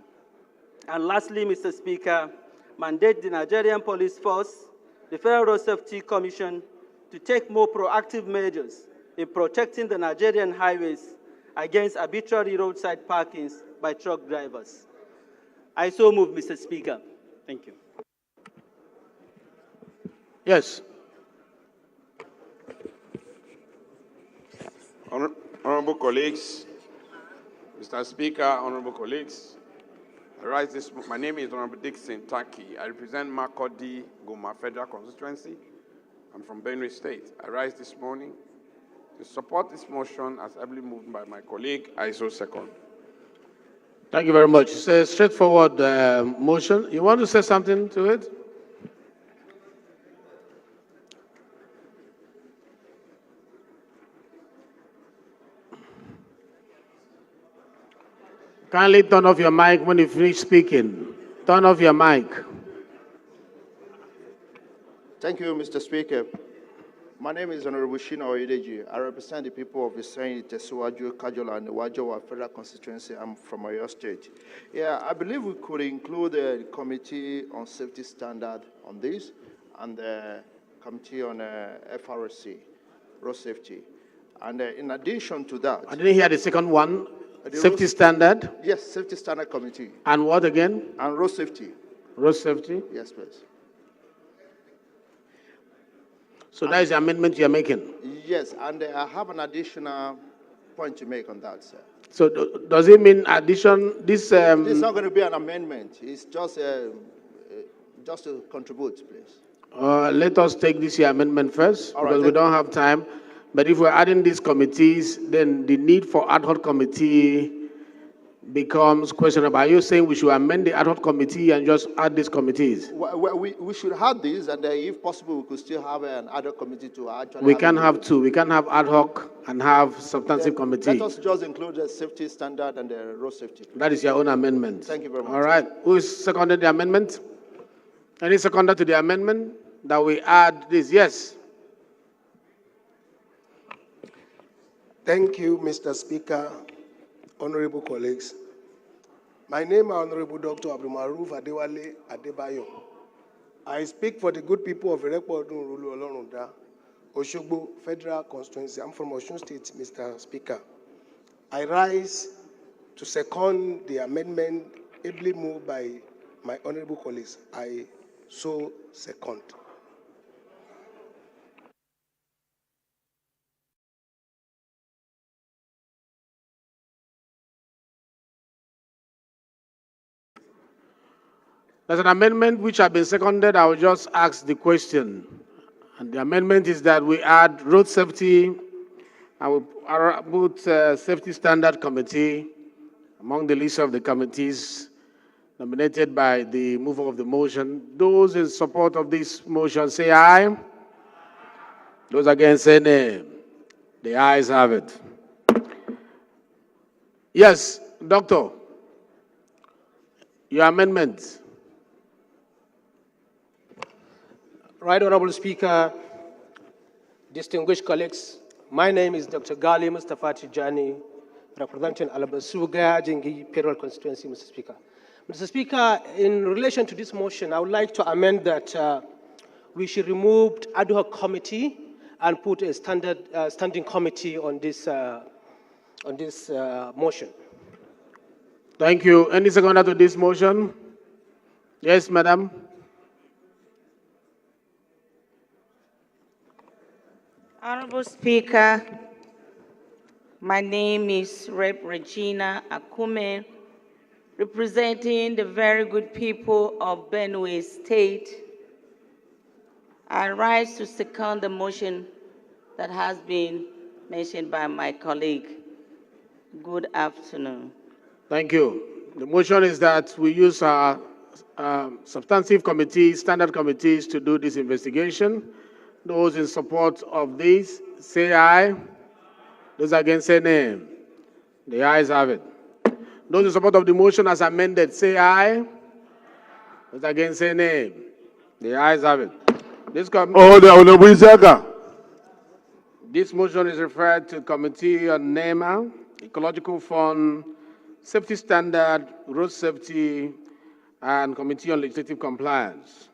And lastly, Mr. Speaker, mandate the Nigerian Police Force, the Federal Road Safety Commission, to take more proactive measures in protecting the Nigerian highways against arbitrary roadside parkings by truck drivers. I so move, Mr. Speaker. Thank you. Yes. Honorable colleagues, Mr. Speaker, honorable colleagues, my name is Honorable Dixon Taki. I represent Makodi Goma Federal Constituency. I'm from Plenary 6th. I rise this morning to support this motion as ably moved by my colleague. I so second. Thank you very much. It's a straightforward motion. You want to say something to it? Kindly turn off your mic when you finish speaking. Turn off your mic. Thank you, Mr. Speaker. My name is Honorable Shina Oyedeji. I represent the people of Iseyin, Tesuwaju, Kajola, and the Wajowa Federal Constituency. I'm from Oyo State. Yeah, I believe we could include the Committee on Safety Standard on this. and the Committee on FRC, Road Safety. And in addition to that... I didn't hear the second one. Safety standard? Yes, Safety Standard Committee. And what again? And Road Safety. Road safety? Yes, please. So that is the amendment you're making? Yes, and I have an additional point to make on that, sir. So does it mean addition, this... It's not going to be an amendment. It's just to contribute, please. Let us take this year amendment first, All right, because we don't have time. But if we're adding these committees, then the need for ad hoc committee becomes questionable. Are you saying we should amend the ad hoc committee and just add these committees? Well, we should have these, and if possible, we could still have an ad hoc committee to actually... We can have two. We can have ad hoc and have substantive committee. Let us just include the safety standard and the road safety. That is your own amendment. Thank you very much. All right. Who is seconded the amendment? Any seconder to the amendment that we add this? Yes. Thank you, Mr. Speaker, honorable colleagues. My name is Honorable Dr. Abdulmaruf Adewale Adebayo. I speak for the good people of Irekpodun Rulu Olorunda, Oshogbo Federal Constituency. I'm from Osun State, Mr. Speaker. I rise to second the amendment ably moved by my honorable colleagues. I so second. There's an amendment which has been seconded. I will just ask the question. And the amendment is that we add road safety and we put safety standard committee among the list of the committees nominated by the mover of the motion. Those in support of this motion say aye. Those against say nay. The ayes have it. Yes, Doctor, your amendment. Right Honorable Speaker, distinguished colleagues, my name is Dr. Gali Mustafa Tijani, representing Alabasuga Jingi Federal Constituency, Mr. Speaker. Mr. Speaker, in relation to this motion, I would like to amend that we should remove ad hoc committee and put a standing committee on this motion. Thank you. Any seconder to this motion? Yes, madam. Honorable Speaker, my name is Rep. Regina Akume, representing the very good people of Benue State. I rise to second the motion that has been mentioned by my colleague. Good afternoon. Thank you. The motion is that we use our substantive committees, standard committees to do this investigation. Those in support of this, say aye. Those against, say nay. The ayes have it. Those in support of the motion as amended, say aye. Those against, say nay. The ayes have it. This motion is referred to Committee on NEMA, Ecological Fund, Safety Standard, Road Safety, and Committee on Legislative Compliance.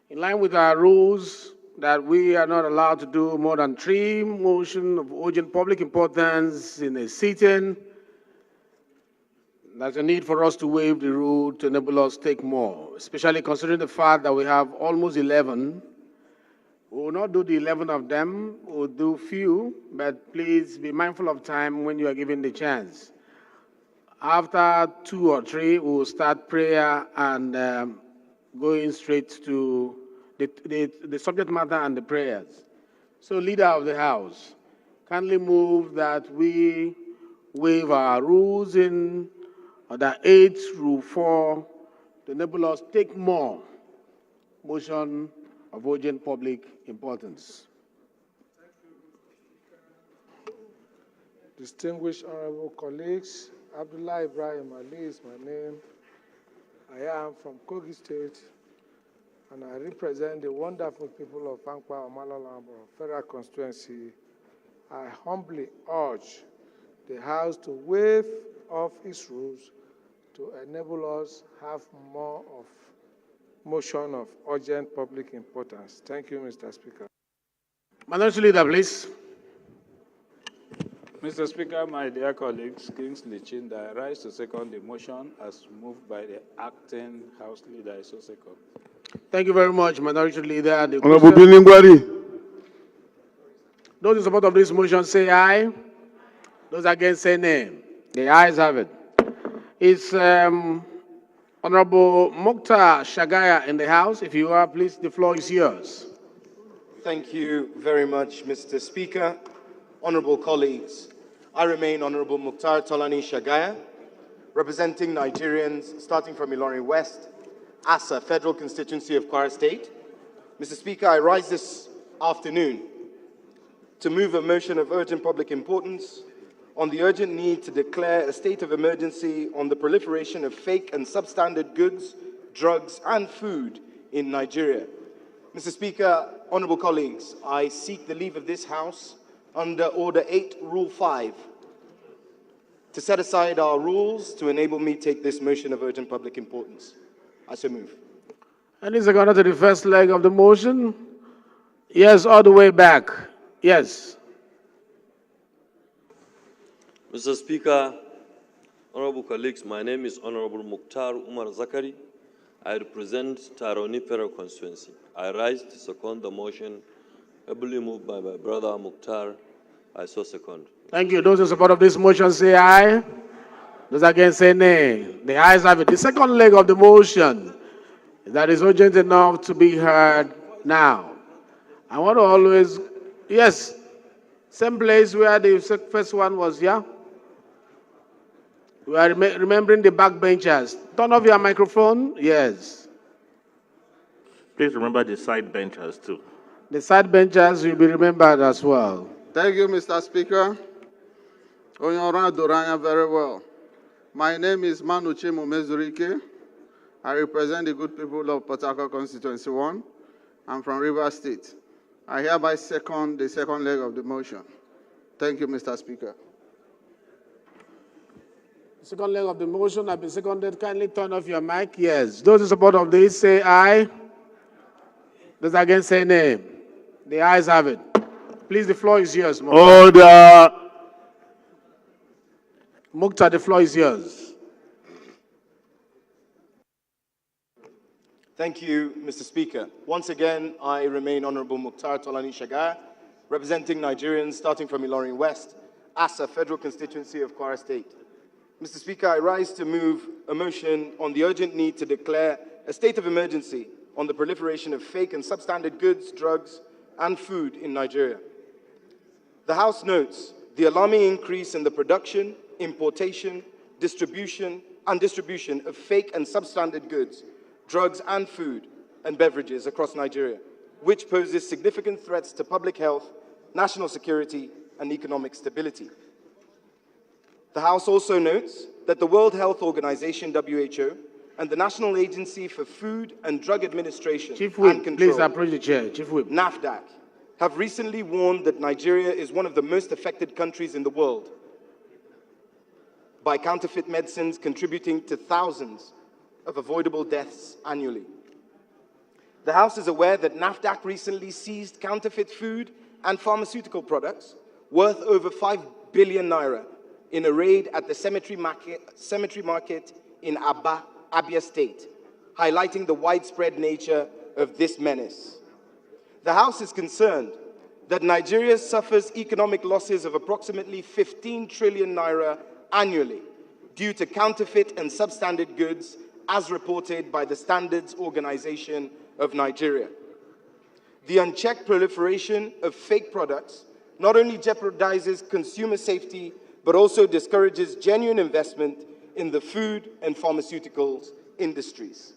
In line with our rules that we are not allowed to do more than 3 motions of urgent public importance in a sitting, there's a need for us to waive the rule to enable us to take more, especially considering the fact that we have almost 11. We will not do the 11 of them, we'll do few, but please be mindful of time when you are given the chance. After 2 or 3, we will start prayer and going straight to the subject matter and the prayers. So, Leader of the House, kindly move that we waive our rules in Order 8, Rule 4, to enable us to take more motion of urgent public importance. Distinguished honorable colleagues, Abdullah Ibrahim Ali is my name. I am from Kogi State, and I represent the wonderful people of Ankpa Omalolambo Federal Constituency. I humbly urge the House to waive off its rules to enable us have more of motion of urgent public importance. Thank you, Mr. Speaker. Minority Leader, please. Mr. Speaker, my dear colleagues, Kingsley Chinda, I rise to second the motion as moved by the acting House Leader. I so second. Thank you very much, Minority Leader. The Honorable question- Bilingwari. Those in support of this motion say aye. Those against say nay. The ayes have it. Is Honorable Mukhtar Shagaya in the House? If you are, please, the floor is yours. Thank you very much, Mr. Speaker. Honorable colleagues, I remain Honorable Mukhtar Tolani Shagaya, representing Nigerians starting from Ilorin West, Asa, Federal Constituency of Kwara State. Mr. Speaker, I rise this afternoon to move a motion of urgent public importance on the urgent need to declare a state of emergency on the proliferation of fake and substandard goods, drugs, and food in Nigeria. Mr. Speaker, honorable colleagues, I seek the leave of this House under Order 8, Rule 5, to set aside our rules to enable me take this motion of urgent public importance. I so move. And is going to the first leg of the motion? Yes, all the way back. Yes. Mr. Speaker, honorable colleagues, my name is Honorable Mukhtar Umar Zakari. I represent Taroni Federal Constituency. I rise to second the motion ably moved by my brother Mukhtar. I so second. Thank you. Those in support of this motion say aye. Those against say nay. The ayes have it. The second leg of the motion that is urgent enough to be heard now. I want to always, yes, same place where the first one was, yeah? We are remembering the backbenchers. Turn off your microphone. Yes. Please remember the side benchers too. The side benchers will be remembered as well. Thank you, Mr. Speaker. Onyora Doranya very well. My name is Manuche Mumezurike. I represent the good people of Port Harcourt Constituency 1. I'm from Rivers State. I hereby second the second leg of the motion. Thank you, Mr. Speaker. Second leg of the motion has been seconded. Kindly turn off your mic. Yes. Those in support of this say aye. Those against say nay. The ayes have it. Please, the floor is yours. Order. Mukhtar, the floor is yours. Thank you, Mr. Speaker. Once again, I remain Honorable Mukhtar Tolani Shagaya, representing Nigerians starting from Ilorin West, Asa, Federal Constituency of Kwara State. Mr. Speaker, I rise to move a motion on the urgent need to declare a state of emergency on the proliferation of fake and substandard goods, drugs, and food in Nigeria. The House notes the alarming increase in the production, importation, distribution of fake and substandard goods, drugs, and food and beverages across Nigeria, which poses significant threats to public health, national security, and economic stability. The House also notes that the World Health Organization, WHO, and the National Agency for Food and Drug Administration Chief Whip, and Control, please approach the chair. Chief Whip. NAFDAC, have recently warned that Nigeria is one of the most affected countries in the world by counterfeit medicines contributing to thousands of avoidable deaths annually. The House is aware that NAFDAC recently seized counterfeit food and pharmaceutical products worth over 5 billion naira in a raid at the cemetery market in Aba, Abia State, highlighting the widespread nature of this menace. The House is concerned that Nigeria suffers economic losses of approximately 15 trillion naira annually due to counterfeit and substandard goods, as reported by the Standards Organization of Nigeria. The unchecked proliferation of fake products not only jeopardizes consumer safety, but also discourages genuine investment in the food and pharmaceuticals industries.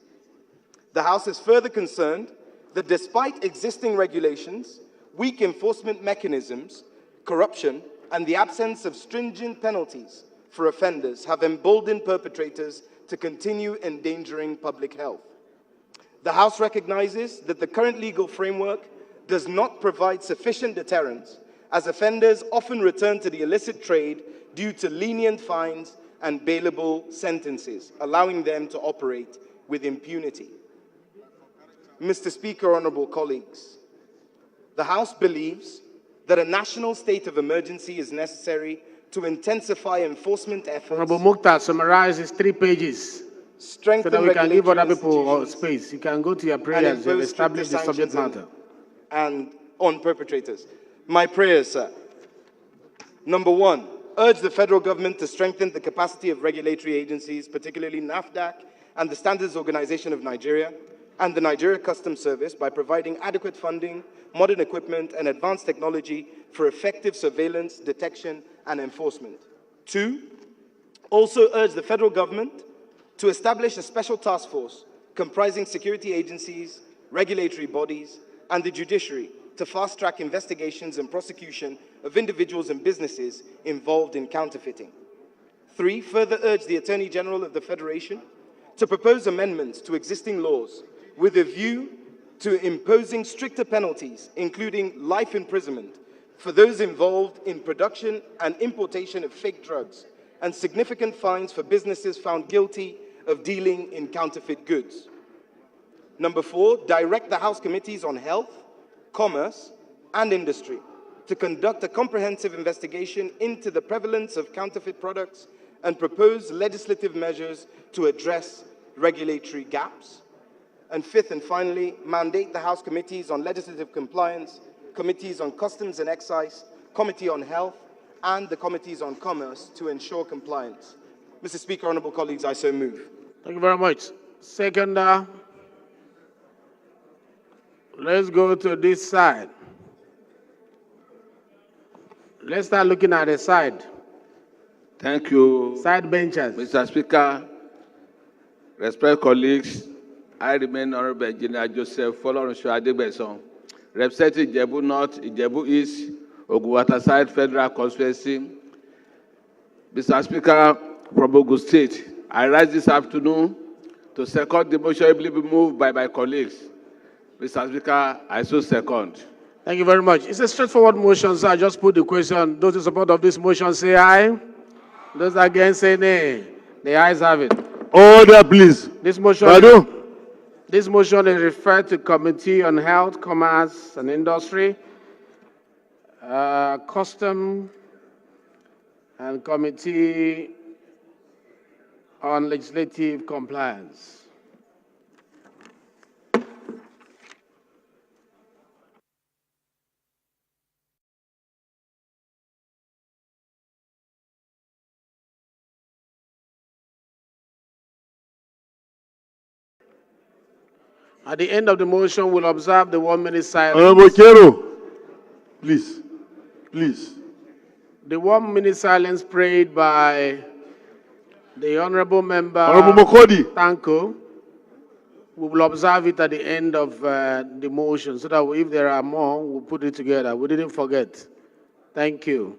The House is further concerned that despite existing regulations, weak enforcement mechanisms, corruption, and the absence of stringent penalties for offenders have emboldened perpetrators to continue endangering public health. The House recognizes that the current legal framework does not provide sufficient deterrence, as offenders often return to the illicit trade due to lenient fines and bailable sentences, allowing them to operate with impunity. Mr. Speaker, honorable colleagues, the House believes that a national state of emergency is necessary to intensify enforcement efforts. Honorable Mukhtar summarizes 3 pages so that we can give other people space. You can go to your prayers and establish the subject matter. And on perpetrators. My prayers, sir. Number 1, urge the federal government to strengthen the capacity of regulatory agencies, particularly NAFDAC and the Standards Organization of Nigeria and the Nigeria Customs Service, by providing adequate funding, modern equipment, and advanced technology for effective surveillance, detection, and enforcement. 2, also urge the federal government to establish a special task force comprising security agencies, regulatory bodies, and the judiciary to fast-track investigations and prosecution of individuals and businesses involved in counterfeiting. 3, further urge the Attorney General of the Federation to propose amendments to existing laws with a view to imposing stricter penalties, including life imprisonment, for those involved in production and importation of fake drugs, and significant fines for businesses found guilty of dealing in counterfeit goods. Number 4, direct the House Committees on Health, Commerce, and Industry to conduct a comprehensive investigation into the prevalence of counterfeit products and propose legislative measures to address regulatory gaps. And 5th and finally, mandate the House Committees on Legislative Compliance, Committees on Customs and Excise, Committee on Health, and the Committees on Commerce to ensure compliance. Mr. Speaker, honorable colleagues, I so move. Thank you very much. Seconder, let's go to this side. Let's start looking at the side. Thank you. Side benchers. Mr. Speaker, respected colleagues, I remain Honorable Engineer Joseph Folorunsho Adegbeson, representing Ijebu North, Ijebu East, Oguwata Side Federal Constituency. Mr. Speaker, from Ogun State, I rise this afternoon to second the motion ably moved by my colleagues. Mr. Speaker, I so second. Thank you very much. It's a straightforward motion, so I just put the question. Those in support of this motion say aye. Those against say nay. The ayes have it. Order, please. This motion is referred to Committee on Health, Commerce, and Industry, Custom, and Committee on Legislative Compliance. At the end of the motion, we'll observe the 1 minute silence. Honorable Kero, please, please. The 1 minute silence prayed by the Honorable Member Honorable Mokodi Tanko. We will observe it at the end of the motion so that if there are more, we'll put it together. We didn't forget. Thank you.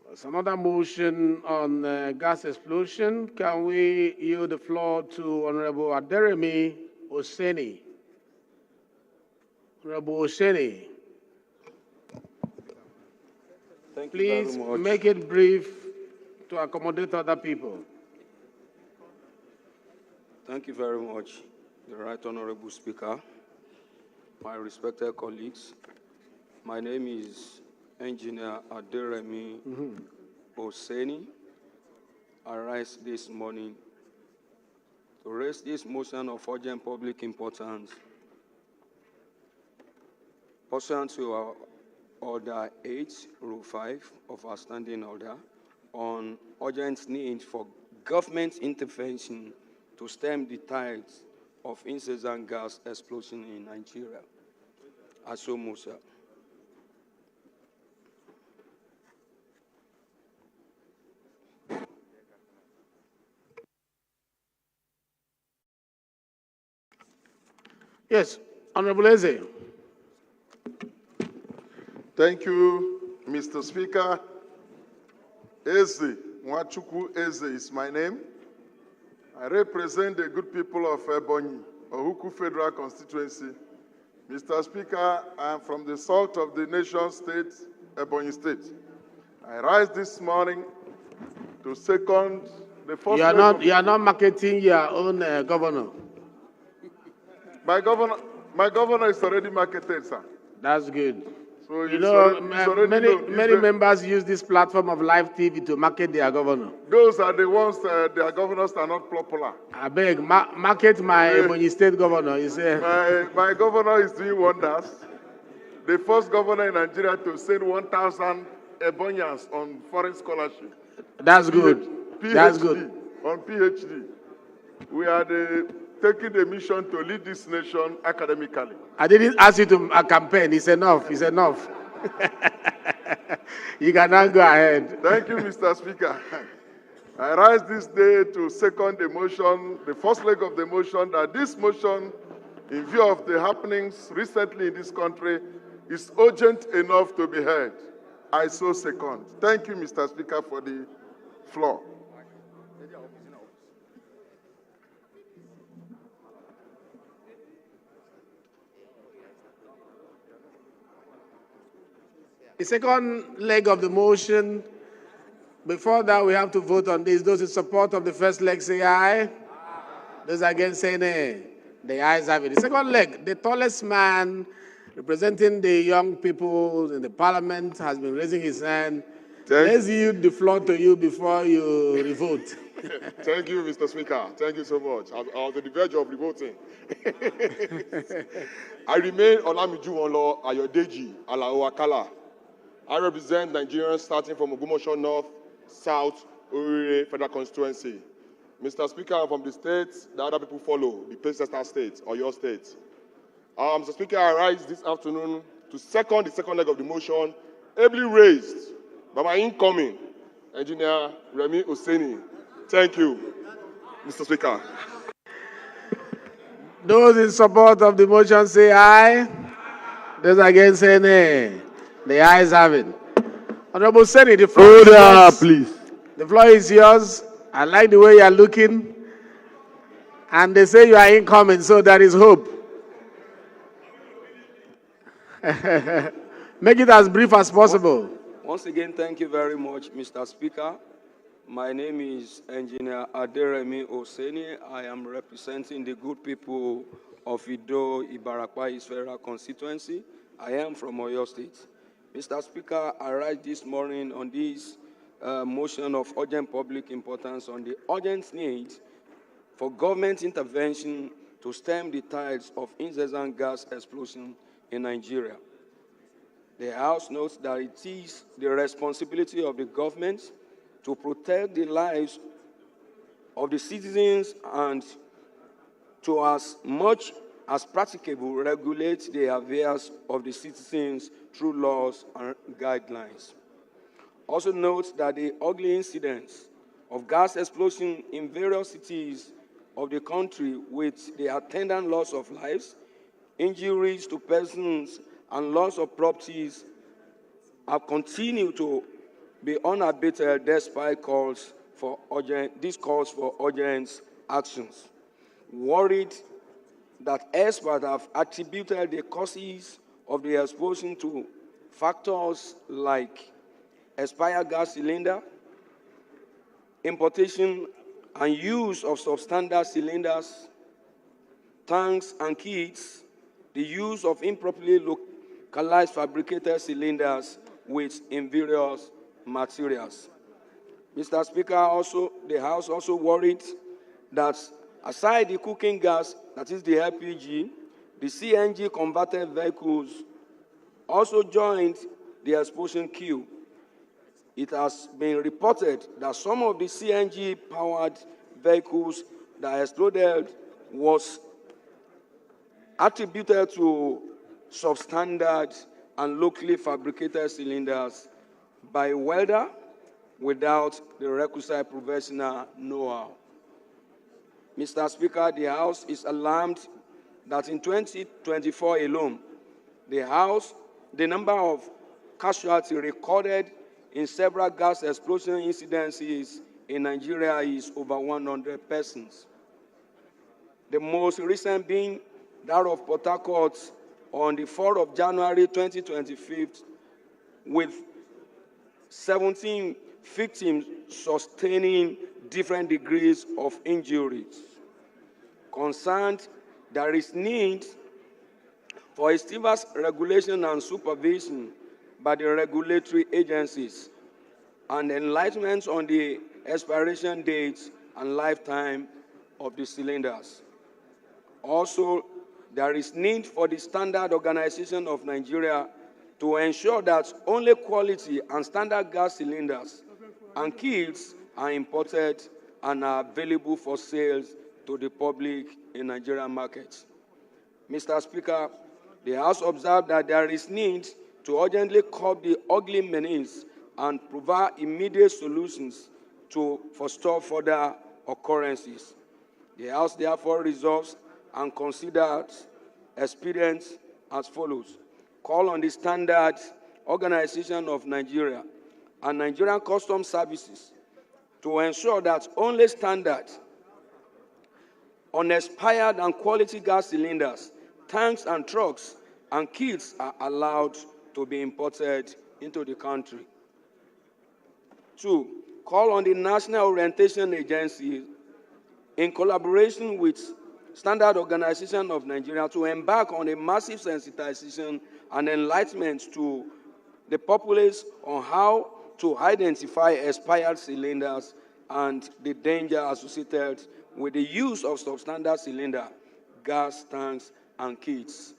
There's another motion on gas explosion. Can we yield the floor to Honorable Aderemi Oseni? Honorable Oseni. Please make it brief to accommodate other people. Thank you very much, the Right Honorable Speaker, my respected colleagues. My name is Engineer Aderemi Oseni. I rise this morning to raise this motion of urgent public importance pursuant to our Order 8, Rule 5 of our Standing Order on urgent need for government intervention to stem the tides of incessant gas explosion in Nigeria. Aso Musa. Yes, Honorable Eze. Thank you, Mr. Speaker. Eze, Mwachukwu Eze is my name. I represent the good people of Ebonyi, Ohuku Federal Constituency, Mr. Speaker, I am from the south of the nation state, Ebonyi State. I rise this morning to second the first leg of... You are not marketing your own governor. My governor is already marketed, sir. That's good. So you know, many known. members use this platform of live TV to market their governor. Those are the ones, their governors are not popular. I beg, market my Ebonyi State governor. You say. My governor is doing wonders. The first governor in Nigeria to send 1,000 Ebonyans on foreign scholarship. That's good. PhD, that's good. On PhD. We are taking the mission to lead this nation academically. I didn't ask you to campaign. It's enough. It's enough. You can now go ahead. Thank you, Mr. Speaker. I rise this day to second the motion, the first leg of the motion, that this motion, in view of the happenings recently in this country, is urgent enough to be heard. I so second. Thank you, Mr. Speaker, for the floor. The second leg of the motion, before that we have to vote on this. Those in support of the first leg say aye. Those against say nay. The ayes have it. The second leg, the tallest man representing the young people in the parliament has been raising his hand. Let's yield the floor to you before you revote. Thank you, Mr. Speaker. Thank you so much. I was on the verge of revoting. I remain Olamiju Onlo Ayodeji Alao Akala. I represent Nigerians starting from Ogumosho North, South, Orire Federal Constituency. Mr. Speaker, I'm from the state that other people follow, the Placer State or your state. Mr. Speaker, I rise this afternoon to second the second leg of the motion, ably raised by my incoming engineer, Remi Oseni. Thank you, Mr. Speaker. Those in support of the motion say aye. Those against say nay. The ayes have it. Honorable Senate, the floor is yours. Please. The floor is yours. I like the way you are looking. And they say you are incoming, so there is hope. Make it as brief as possible. Once again, thank you very much, Mr. Speaker. My name is Engineer Aderemi Oseni. I am representing the good people of Ido Ibarakwa Federal Constituency. I am from Oyo State. Mr. Speaker, I rise this morning on this motion of urgent public importance on the urgent need for government intervention to stem the tides of incessant gas explosion in Nigeria. The House notes that it is the responsibility of the government to protect the lives of the citizens and to as much as practicable regulate the affairs of the citizens through laws and guidelines. Also note that the ugly incidents of gas explosion in various cities of the country with the attendant loss of lives, injuries to persons, and loss of properties have continued to be unabated despite calls for urgent actions. Worried that experts have attributed the causes of the explosion to factors like expired gas cylinder, importation and use of substandard cylinders, tanks and kits, the use of improperly localized fabricated cylinders with inferior materials. Mr. Speaker, the House also worried that aside the cooking gas, that is the LPG, the CNG converted vehicles also joined the explosion queue. It has been reported that some of the CNG-powered vehicles that exploded was attributed to substandard and locally fabricated cylinders by a welder without the requisite professional know-how. Mr. Speaker, the House is alarmed that in 2024 alone, the number of casualties recorded in several gas explosion incidences in Nigeria is over 100 persons. The most recent being that of Port Harcourt on the 4th of January 2025 with 17 victims sustaining different degrees of injuries. Concerned, there is need for a stiffer regulation and supervision by the regulatory agencies and enlightenment on the expiration dates and lifetime of the cylinders. Also, there is need for the Standard Organization of Nigeria to ensure that only quality and standard gas cylinders and kits are imported and are available for sales to the public in Nigerian markets. Mr. Speaker, the House observed that there is need to urgently curb the ugly menace and provide immediate solutions to forestall further occurrences. The House therefore resolves and considers experience as follows. Call on the Standard Organization of Nigeria and Nigerian Customs Services to ensure that only standard, unexpired and quality gas cylinders, tanks and trucks and kits are allowed to be imported into the country. 2. Call on the National Orientation Agency in collaboration with Standard Organization of Nigeria to embark on a massive sensitization and enlightenment to the populace on how to identify expired cylinders and the danger associated with the use of substandard cylinder, gas tanks, and kits.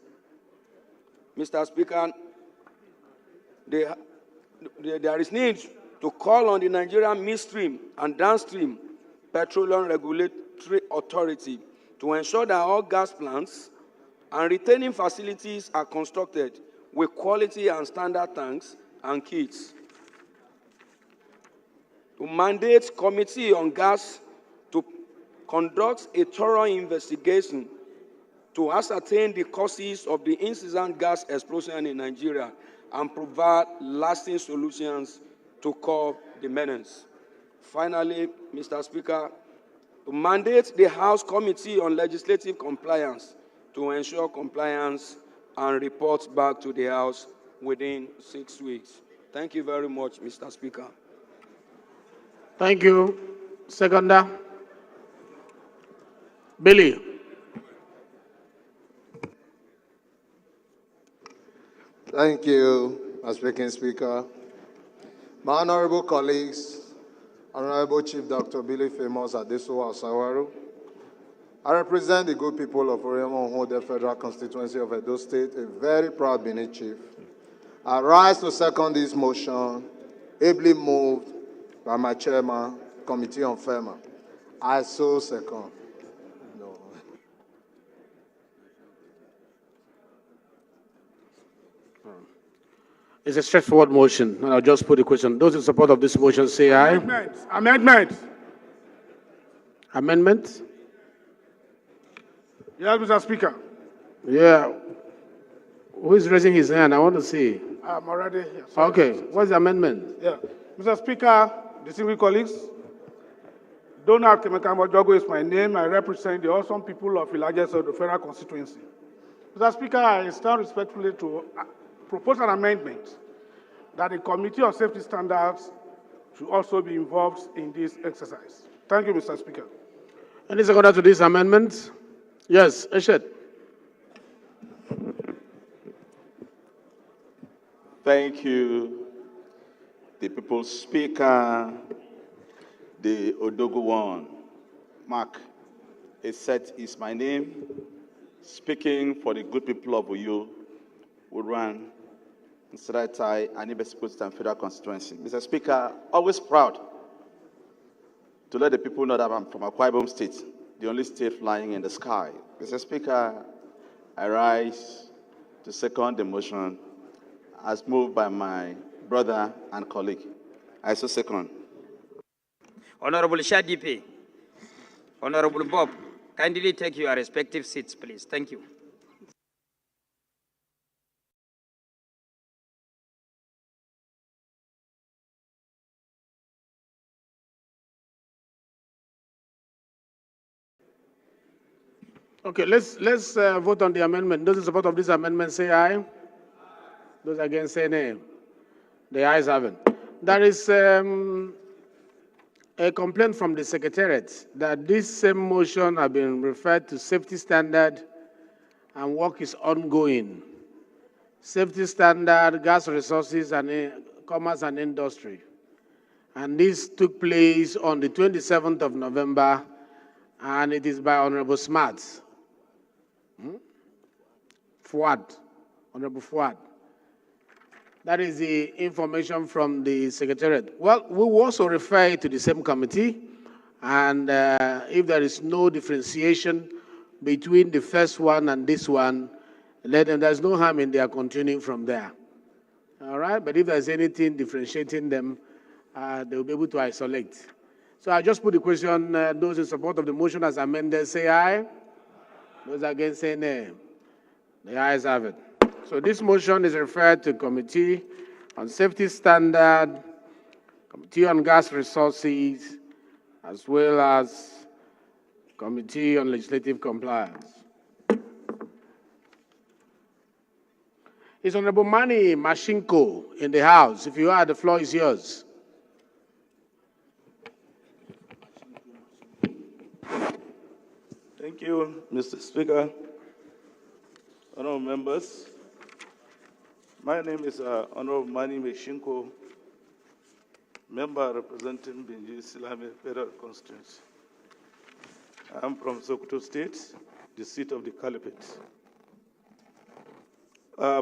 Mr. Speaker, there is need to call on the Nigerian midstream and downstream petroleum regulatory authority to ensure that all gas plants and retaining facilities are constructed with quality and standard tanks and kits. To mandate Committee on Gas to conduct a thorough investigation to ascertain the causes of the incessant gas explosion in Nigeria and provide lasting solutions to curb the menace. Finally, Mr. Speaker, to mandate the House Committee on Legislative Compliance to ensure compliance and report back to the House within 6 weeks. Thank you very much, Mr. Speaker. Thank you. Seconder. Billy. Thank you, Speaking Speaker. My honorable colleagues, Honorable Chief Dr. Billy Famous Adesowa Osawaru, I represent the good people of Oremo the Federal Constituency of Edo State, a very proud Benin chief. I rise to second this motion, ably moved by my chairman, Committee on FEMA. I so second. No. It's a straightforward motion, and I'll just put the question. Those in support of this motion say aye. Amendment. Amendment. Amendment? Yes, Mr. Speaker. Yeah. Who is raising his hand? I want to see. I'm already here. Okay. What's the amendment? Yeah. Mr. Speaker, distinguished colleagues, Donald Kemeka is my name. I represent the awesome people of Ilajes of the Federal Constituency. Mr. Speaker, I stand respectfully to propose an amendment that the Committee on Safety Standards should also be involved in this exercise. Thank you, Mr. Speaker. Any seconder to this amendment? Yes, Eshed. Thank you, the People's Speaker, the Odogo one. Mark Eset is my name, speaking for the good people of Uyo, Uran, Nsiraitai, and Ibesipost Federal Constituency. Mr. Speaker, always proud to let the people know that I'm from Akwa Ibom State, the only state flying in the sky. Mr. Speaker, I rise to second the motion as moved by my brother and colleague. I so second. Honorable Shadipe, Honorable Bob, kindly take your respective seats, please. Thank you. Okay, let's vote on the amendment. Those in support of this amendment say aye. Those against say nay. The ayes have it. There is a complaint from the Secretariat that this same motion has been referred to safety standard and work is ongoing. Safety standard, gas resources, and commerce and industry. And this took place on the 27th of November, and it is by Honorable Smart. Fuad, Honorable Fuad. That is the information from the Secretariat. Well, we will also refer it to the same committee, and if there is no differentiation between the first one and this one, there's no harm in their continuing from there. All right, but if there's anything differentiating them, they will be able to isolate. So I just put the question, those in support of the motion as amended, say aye. Those against, say nay. The ayes have it. So this motion is referred to Committee on Safety Standard, Committee on Gas Resources, as well as Committee on Legislative Compliance. Is Honorable Mani Mashinko in the House? If you are, the floor is yours. Thank you, Mr. Speaker. Honorable members, my name is Honorable Mani Mashinko, member representing Binji Silame Federal Constituency. I'm from Sokoto State, the seat of the Caliphate.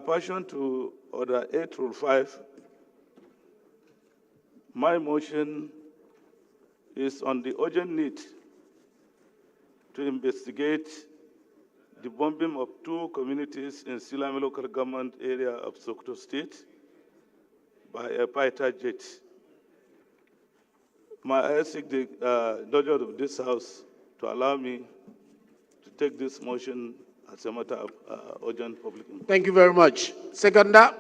Pursuant to Order 8, Rule 5, my motion is on the urgent need to investigate the bombing of 2 communities in Silame local government area of Sokoto State by a fighter jet. I seek the indulgence of this House to allow me to take this motion as a matter of urgent public interest. Thank you very much. Seconder,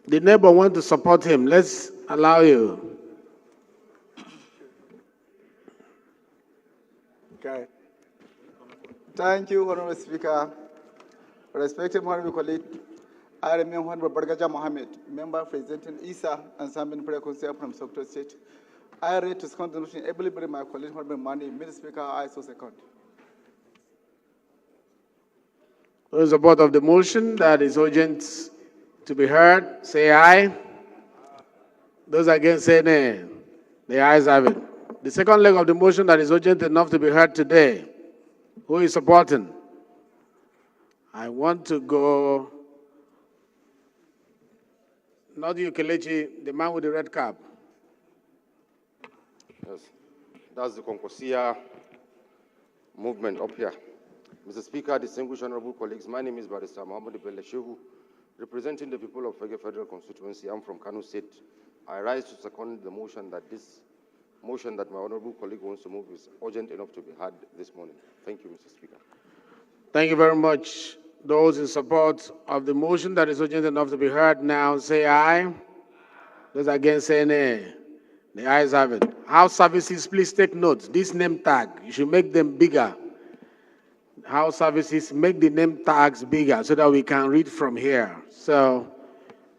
the neighbor wants to support him. Let's allow you. Okay. Thank you, Honorable Speaker. Respected Honorable colleague, I remain Honorable Bargaja Mohammed, member representing Isa and Samin Prayer Council from Sokoto State. I read to second the motion, ably bring my colleague Honorable Mani, Mr. Speaker, I so second. Those in support of the motion that is urgent to be heard, say aye. Those against, say nay. The ayes have it. The second leg of the motion that is urgent enough to be heard today, who is supporting? I want to go, not you, Kelechi, the man with the red cap. Yes, that's the Concosia movement up here. Mr. Speaker, distinguished honorable colleagues, my name is Barrister Muhammad Bello Shehu, representing the people of Fege Federal Constituency. I'm from Kano State. I rise to second the motion that this motion that my honorable colleague wants to move is urgent enough to be heard this morning. Thank you, Mr. Speaker. Thank you very much. Those in support of the motion that is urgent enough to be heard now, say aye. Those against, say nay. The ayes have it. House services, please take note. This name tag, you should make them bigger. House services, make the name tags bigger so that we can read from here. So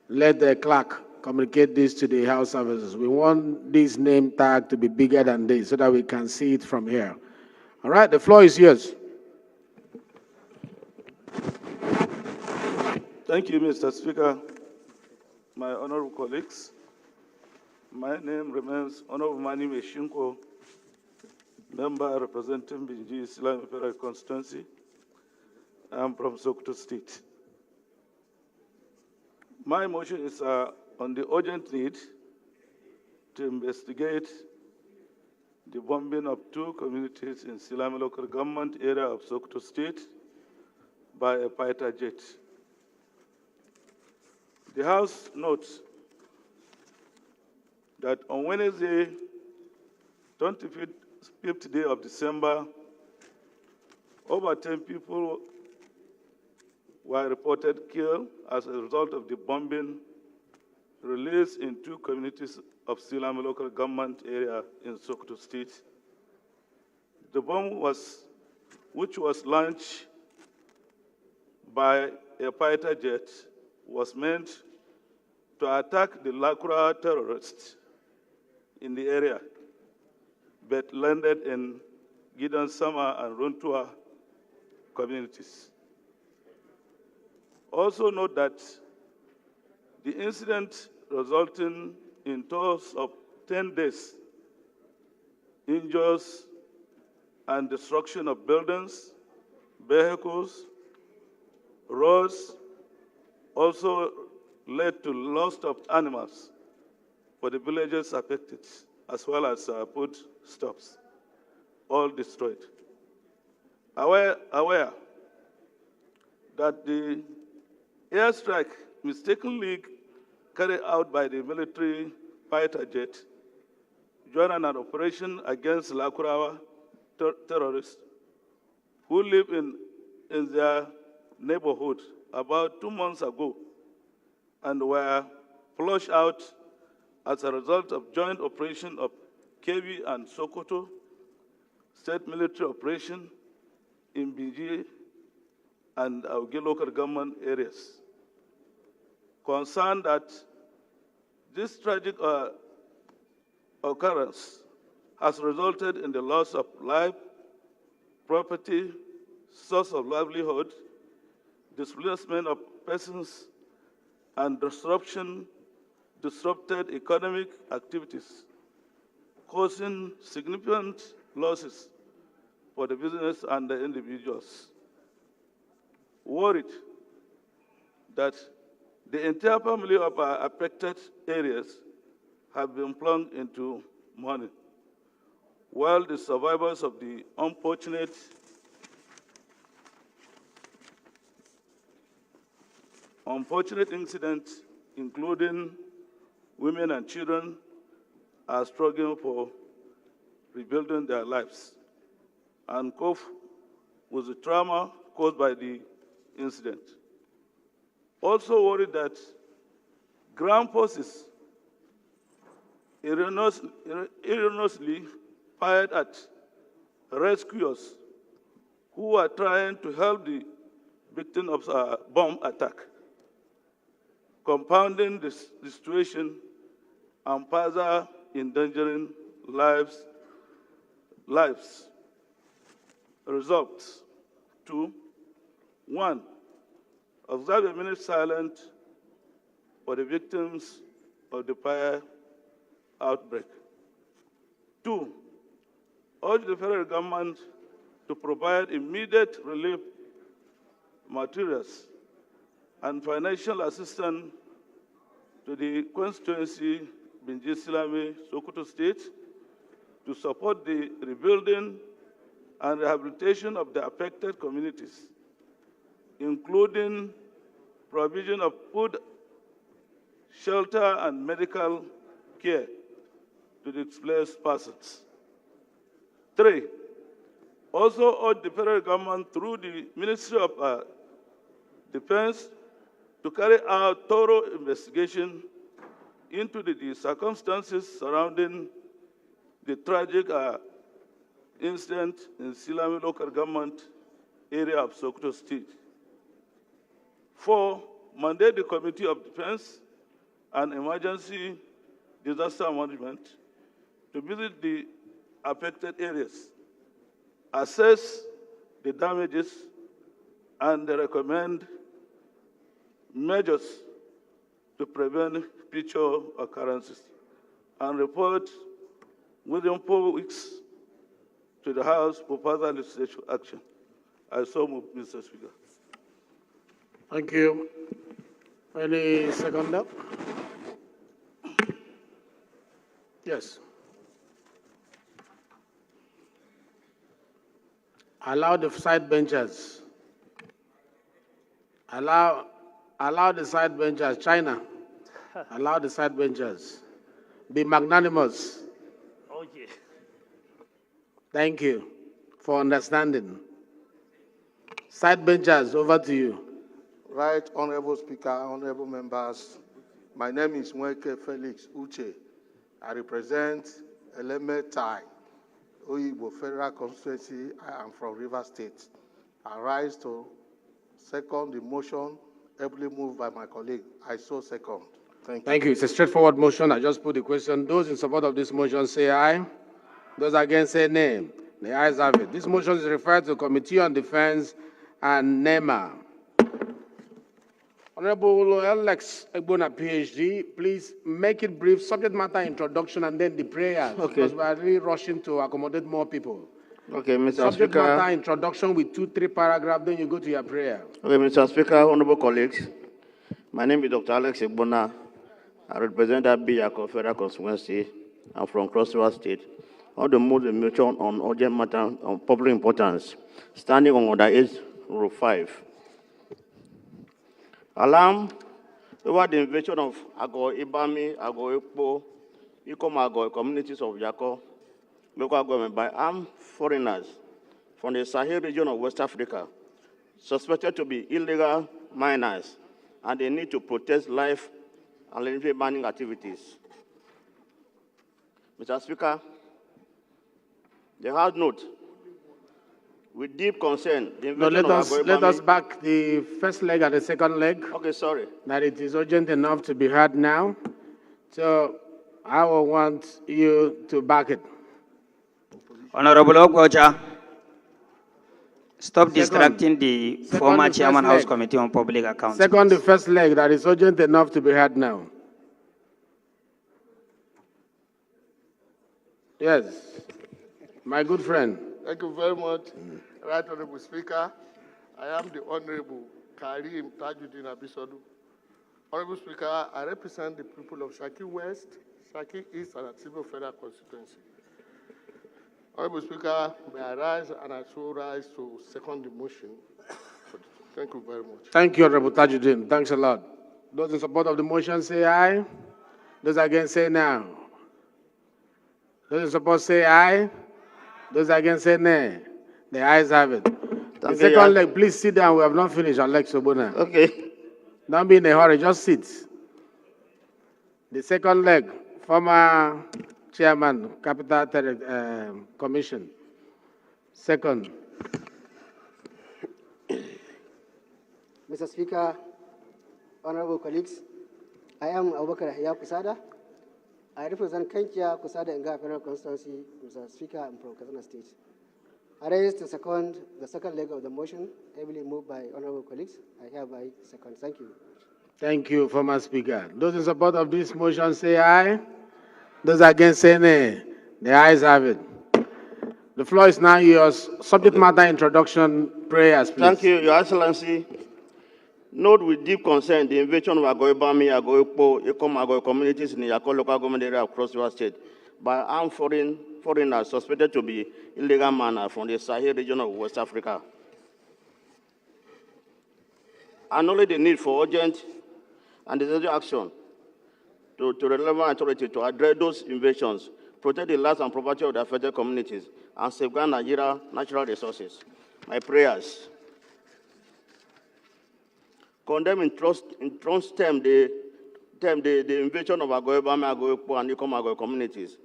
let the clerk communicate this to the House services. We want this name tag to be bigger than this so that we can see it from here. All right, the floor is yours. Thank you, Mr. Speaker. My honorable colleagues, my name remains Honorable Mani Mashinko, member representing Binji Islam Federal Constituency. I'm from Sokoto State. My motion is on the urgent need to investigate the bombing of 2 communities in Silame local government area of Sokoto State by a fighter jet. The House notes that on Wednesday, 25th day of December, over 10 people were reported killed as a result of the bombing released in 2 communities of Silame local government area in Sokoto State. The bomb was which was launched by a fighter jet, was meant to attack the Lakura terrorists in the area, but landed in Gidan Sama and Runtua communities. Also note that the incident resulting in tours of 10 days, injuries and destruction of buildings, vehicles, roads, also led to loss of animals for the villages affected, as well as food stocks, all destroyed. Aware that the airstrike mistakenly carried out by the military fighter jet joined an operation against Lakurawa terrorists who live in their neighborhood about 2 months ago and were flushed out as a result of joint operation of Kevi and Sokoto state military operation in Biji and Auge local government areas. Concerned that this tragic occurrence has resulted in the loss of life, property, source of livelihood, displacement of persons, and disrupted economic activities, causing significant losses for the business and the individuals. Worried that the entire family of affected areas have been plunged into mourning, while the survivors of the unfortunate incident, including women and children, are struggling for rebuilding their lives and cope with the trauma caused by the incident. Also worried that ground forces erroneously fired at rescuers who are trying to help the victim of a bomb attack, compounding the situation and further endangering lives. Results: 2, 1, observe a minute silence for the victims of the fire outbreak. 2, urge the federal government to provide immediate relief materials and financial assistance to the constituency Binji Silame, Sokoto State, to support the rebuilding and rehabilitation of the affected communities, including provision of food, shelter, and medical care to the displaced persons. 3, also urge the federal government through the Ministry of Defense to carry out thorough investigation into the circumstances surrounding the tragic incident in Silame local government area of Sokoto State. 4, mandate the Committee of Defense and Emergency Disaster Management to visit the affected areas, assess the damages, and recommend measures to prevent future occurrences, and report within 4 weeks to the House for further legislative action. I so move, Mr. Speaker. Thank you. Any seconder? Yes. Allow the side benchers. Allow the side benchers. China, allow the side benchers. Be magnanimous. Okay. Thank you for understanding. Side benchers, over to you. Right, Honorable Speaker, honorable members. My name is Mweke Felix Uche. I represent Eleme Tai, Oyibo Federal Constituency. I am from River State. I rise to second the motion ably moved by my colleague. I so second. Thank you. Thank you. It's a straightforward motion. I just put the question. Those in support of this motion say aye. Those against say nay. The ayes have it. This motion is referred to the Committee on Defense and NEMA. Honorable Alex Egbona, PhD, please make it brief, subject matter introduction, and then the prayers, because we are really rushing to accommodate more people. Okay, Mr. Subject Speaker. matter introduction with 2-3 paragraphs, then you go to your prayer. Okay, Mr. Speaker, honorable colleagues, my name is Dr. Alex Egbona. I represent Abiyako Federal Constituency. I'm from Cross River State. All the move the motion on urgent matter of public importance, standing on Order 8, Rule 5. Alarm over the invasion of Ago Ibami, Ago Ekpo, Ikom Ago communities of Yako, local government by armed foreigners from the Sahel region of West Africa, suspected to be illegal miners, and they need to protest life and livelihood mining activities. Mr. Speaker, the House note, with deep concern, the No, invasion let us back the first leg and the second leg. Okay, sorry. That it is urgent enough to be heard now. So I will want you to back it. Honorable Ogwoja, stop distracting the former chairman House Committee on Public Accounts. Second, the first leg, that is urgent enough to be heard now. Yes, my good friend. Thank you very much, Right Honorable Speaker. I am the Honorable Karim Tajuddin Abisodu. Honorable Speaker, I represent the people of Shaki West, Shaki East, and Atibo Federal Constituency. Honorable Speaker, may I rise and I so rise to second the motion. Thank you very much. Thank you, Honorable Tajuddin. Thanks a lot. Those in support of the motion say aye. Those against say no. Those in support say aye. Those against say nay. The ayes have it. The second leg, please sit down. We have not finished, Alex Obona. Okay. Don't be in a hurry, just sit. The second leg, former chairman, Capital Commission. Second. Mr. Speaker, honorable colleagues, I am Abubakar Yahya Kusada. I represent Kenkia Kusada Nga Federal Constituency. Mr. Speaker, I'm from Katsina State. I raise to second the second leg of the motion, heavily moved by honorable colleagues. I hereby second. Thank you. Thank you, former Speaker. Those in support of this motion say aye. Those against say nay. The ayes have it. The floor is now yours. Subject matter introduction, prayers, please. Thank you, Your Excellency. Note with deep concern the invasion of Agoibami, Agoipo, Ikom Ago communities in the Yako local government area of Cross River State by armed foreigners suspected to be illegal miners from the Sahel region of West Africa. Acknowledge the need for urgent and decisive action to relevant authority to address those invasions, protect the lives and property of the affected communities, and safeguard Nigeria's natural resources. My prayers. Condemn in trust term the invasion of Agoibami, Agoipo, and Ikom Ago communities.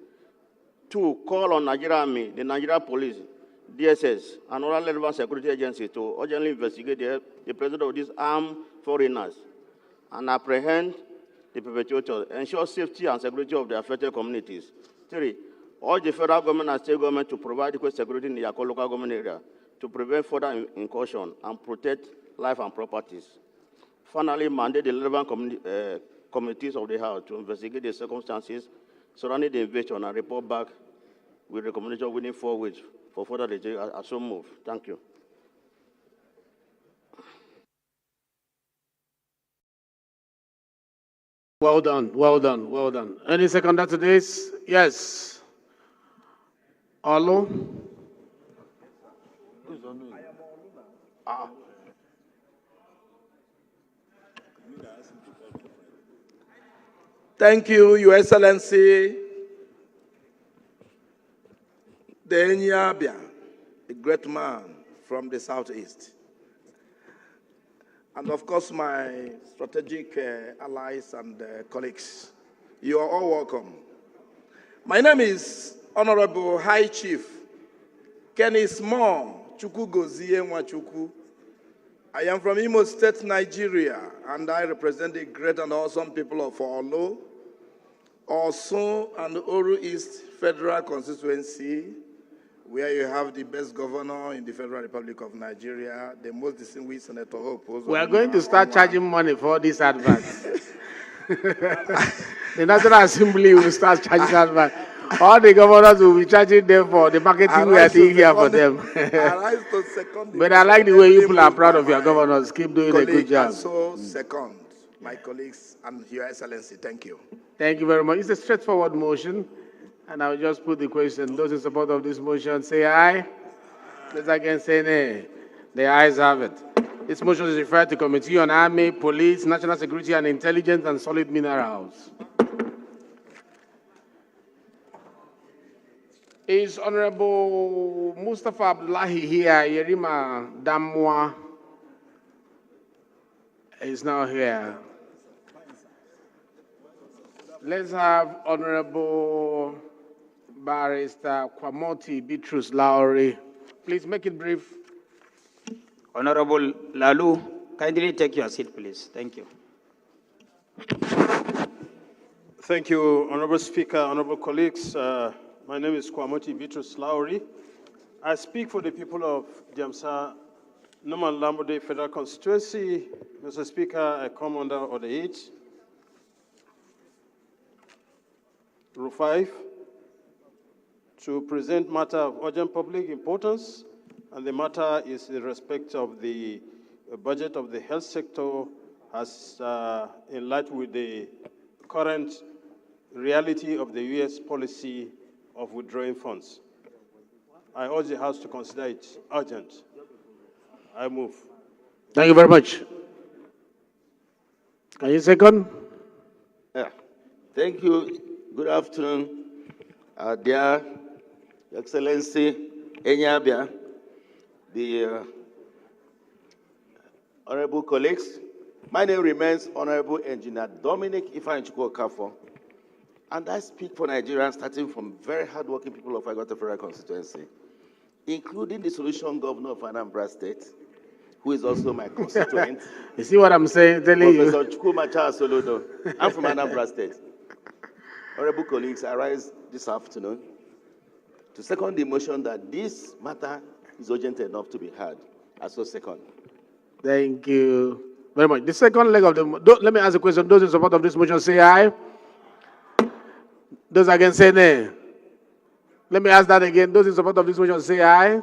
2, call on Nigeria Army, the Nigeria Police, DSS, and other relevant security agencies to urgently investigate the presence of these armed foreigners and apprehend the perpetrators, ensure safety and security of the affected communities. 3, urge the federal government and state government to provide adequate security in the Yako local government area to prevent further incursion and protect life and properties. Finally, mandate the relevant committees of the House to investigate the circumstances surrounding the invasion and report back with recommendation within 4 weeks for further review. I so move. Thank you. Well done, well done, well done. Any seconder to this? Yes. Olo? Thank you, Your Excellency, the Enyabia, a great man from the Southeast. And of course, my strategic allies and colleagues. You are all welcome. My name is Honorable High Chief Kenny Small, Chukwu Gozie Nwachukwu. I am from Imo State, Nigeria, and I represent the great and awesome people of Olo, Osun, and Oru East Federal Constituency, where you have the best governor in the Federal Republic of Nigeria, the most distinguished Senator Hope. We are going to start charging money for this advance. The National Assembly will start charging advance. All the governors will be charging them for the marketing we are doing here for them. But I like the way you people are proud of your governors. Keep doing a good job. Also, second, my colleagues and Your Excellency, thank you. Thank you very much. It's a straightforward motion, and I'll just put the question. Those in support of this motion, say aye. Those against, say nay. The ayes have it. This motion is referred to Committee on Army, Police, National Security and Intelligence, and Solid Minerals. Is Honorable Mustafa Abdullahi here? Yerima Damwa is now here. Let's have Honorable Barrister Kwamoti Bitrus Lowry. Please make it brief. Honorable Lalu, kindly take your seat, please. Thank you. Thank you, Honorable Speaker, honorable colleagues. My name is Kwamoti Bitrus Lowry. I speak for the people of Jamsa Norman Lambode Federal Constituency. Mr. Speaker, I come under Order 8, Rule 5, to present matter of urgent public importance, and the matter is in respect of the budget of the health sector as in light with the current reality of the U.S. policy of withdrawing funds. I urge the House to consider it urgent. I move. Thank you very much. Can you second? Yeah. Thank you. Good afternoon, dear Excellency Enyabia, the honorable colleagues. My name remains Honorable Engineer Dominic Ifeanyichukwu Okafor, and I speak for Nigerians, starting from very hardworking people of Agota Federal Constituency, including the solution governor of Anambra State, who is also my constituent. You see what I'm saying? Telling you. Professor Chukwumacha Solodo. I'm from Anambra State. Honorable colleagues, I rise this afternoon to second the motion that this matter is urgent enough to be heard. I so second. Thank you very much. The second leg of the let me ask a question. Those in support of this motion say aye. Those against say nay. Let me ask that again. Those in support of this motion say aye.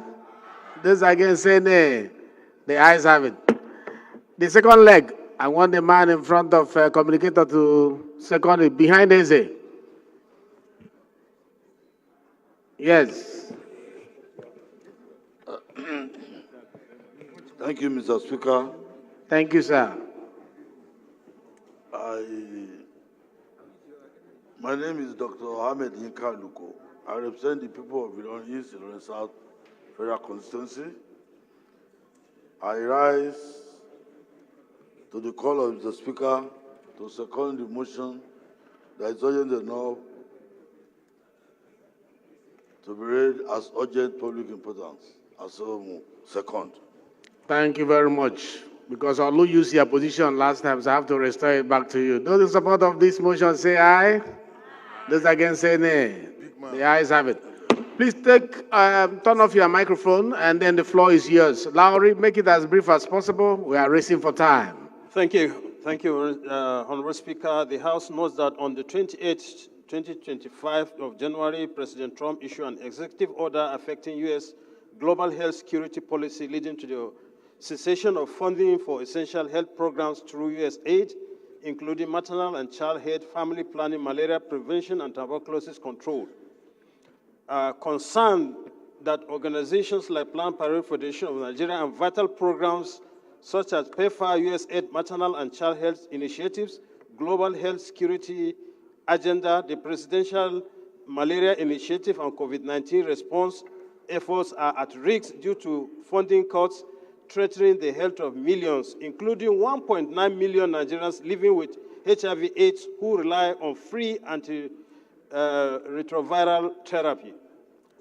Those against say nay. The ayes have it. The second leg, I want the man in front of communicator to second it. Behind Eze. Yes. Thank you, Mr. Speaker. Thank you, sir. My name is Dr. Ahmed Yinka Luko. I represent the people of Ilorin East, Ilorin South Federal Constituency. I rise to the call of the Speaker to second the motion that is urgent enough to be read as urgent public importance. As second. Thank you very much. Because Olu used your position last time, so I have to restore it back to you. Those in support of this motion say aye. Those against say nay. The ayes have it. Please take, turn off your microphone, and then the floor is yours. Lowry, make it as brief as possible. We are racing for time. Thank you. Thank you, Honorable Speaker. The House notes that on the 28th, 2025 of January, President Trump issued an executive order affecting U.S. global health security policy, leading to the cessation of funding for essential health programs through U.S. aid, including maternal and child health, family planning, malaria prevention, and tuberculosis control. Concerned that organizations like Planned Parenthood Federation of Nigeria and vital programs such as PEPFAR, USAID, maternal and child health initiatives, global health security agenda, the presidential malaria initiative, and COVID-19 response efforts are at risk due to funding cuts threatening the health of millions, including 1.9 million Nigerians living with HIV/AIDS who rely on free antiretroviral therapy.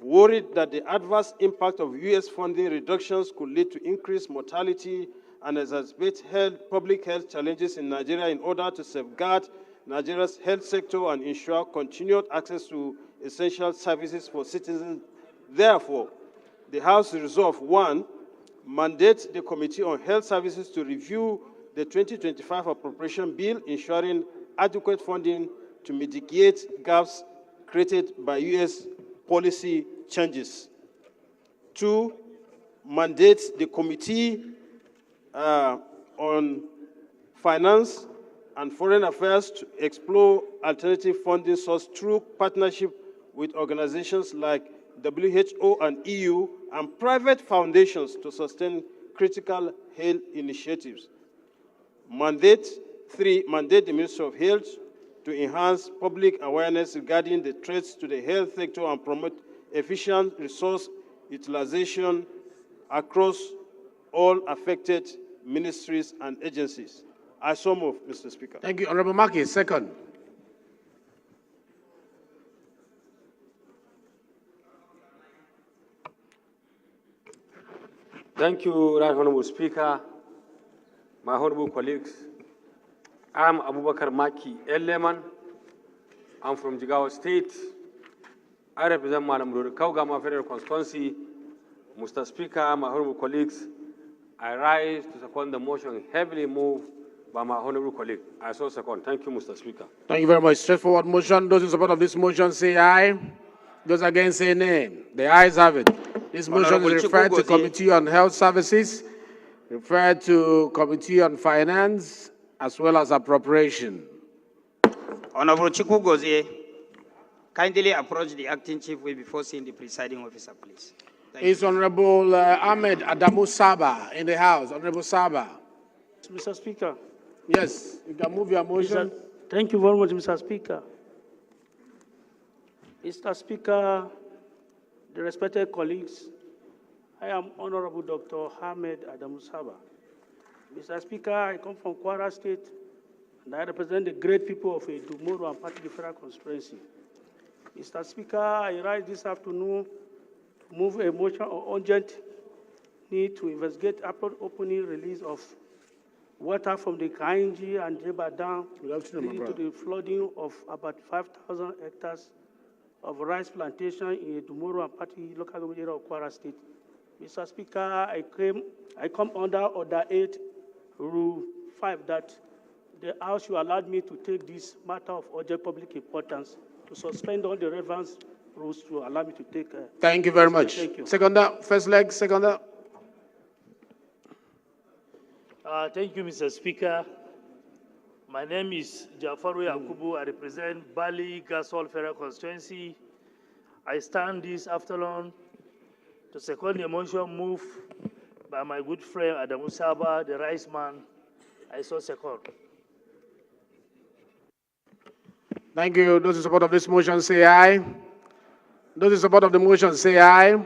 worried that the adverse impact of U.S. funding reductions could lead to increased mortality and exacerbate public health challenges in Nigeria in order to safeguard Nigeria's health sector and ensure continued access to essential services for citizens. Therefore, the House resolve, 1, mandate the Committee on Health Services to review the 2025 appropriation bill, ensuring adequate funding to mitigate gaps created by U.S. policy changes. 2, mandate the Committee on Finance and Foreign Affairs to explore alternative funding sources through partnership with organizations like WHO and EU and private foundations to sustain critical health initiatives. 3, mandate the Ministry of Health to enhance public awareness regarding the threats to the health sector and promote efficient resource utilization across all affected ministries and agencies. I so move, Mr. Speaker. Thank you. Honorable Maki, second. Thank you, Right Honorable Speaker, my honorable colleagues. I'm Abubakar Maki Eleman. I'm from Jigawa State. I represent Malamuru Kaugama Federal Constituency. Mr. Speaker, my honorable colleagues, I rise to second the motion heavily moved by my honorable colleague. I so second. Thank you, Mr. Speaker. Thank you very much. Straightforward motion. Those in support of this motion say aye. Those against say nay. The ayes have it. This motion is referred to Committee on Health Services, referred to Committee on Finance, as well as Appropriation. Honorable Chikugozie, kindly approach the acting chief whip before seeing the presiding officer, please. Is Honorable Ahmed Adamu Saba in the House? Honorable Saba. Mr. Speaker. Yes, you can move your motion. Thank you very much, Mr. Speaker. Mr. Speaker, the respected colleagues, I am Honorable Dr. Ahmed Adamu Saba. Mr. Speaker, I come from Kwara State, and I represent the great people of Edumoro and Party Federal Constituency. Mr. Speaker, I rise this afternoon to move a motion on urgent need to investigate opening release of water from the Kainji and Jeba Dam, leading to the flooding of about 5,000 hectares of rice plantation in Edumoro and Party local government area of Kwara State. Mr. Speaker, I come under Order 8, Rule 5, that the House you allowed me to take this matter of urgent public importance to suspend all the relevant rules to allow me to take. Thank you very much. Thank you. Seconder, first leg, seconder. Thank you, Mr. Speaker. My name is Jafaru Yakubu. I represent Bali Gasol Federal Constituency. I stand this afternoon to second the motion moved by my good friend Adamu Saba, the rice man. I so second. Thank you. Those in support of this motion say aye. Those in support of the motion say aye.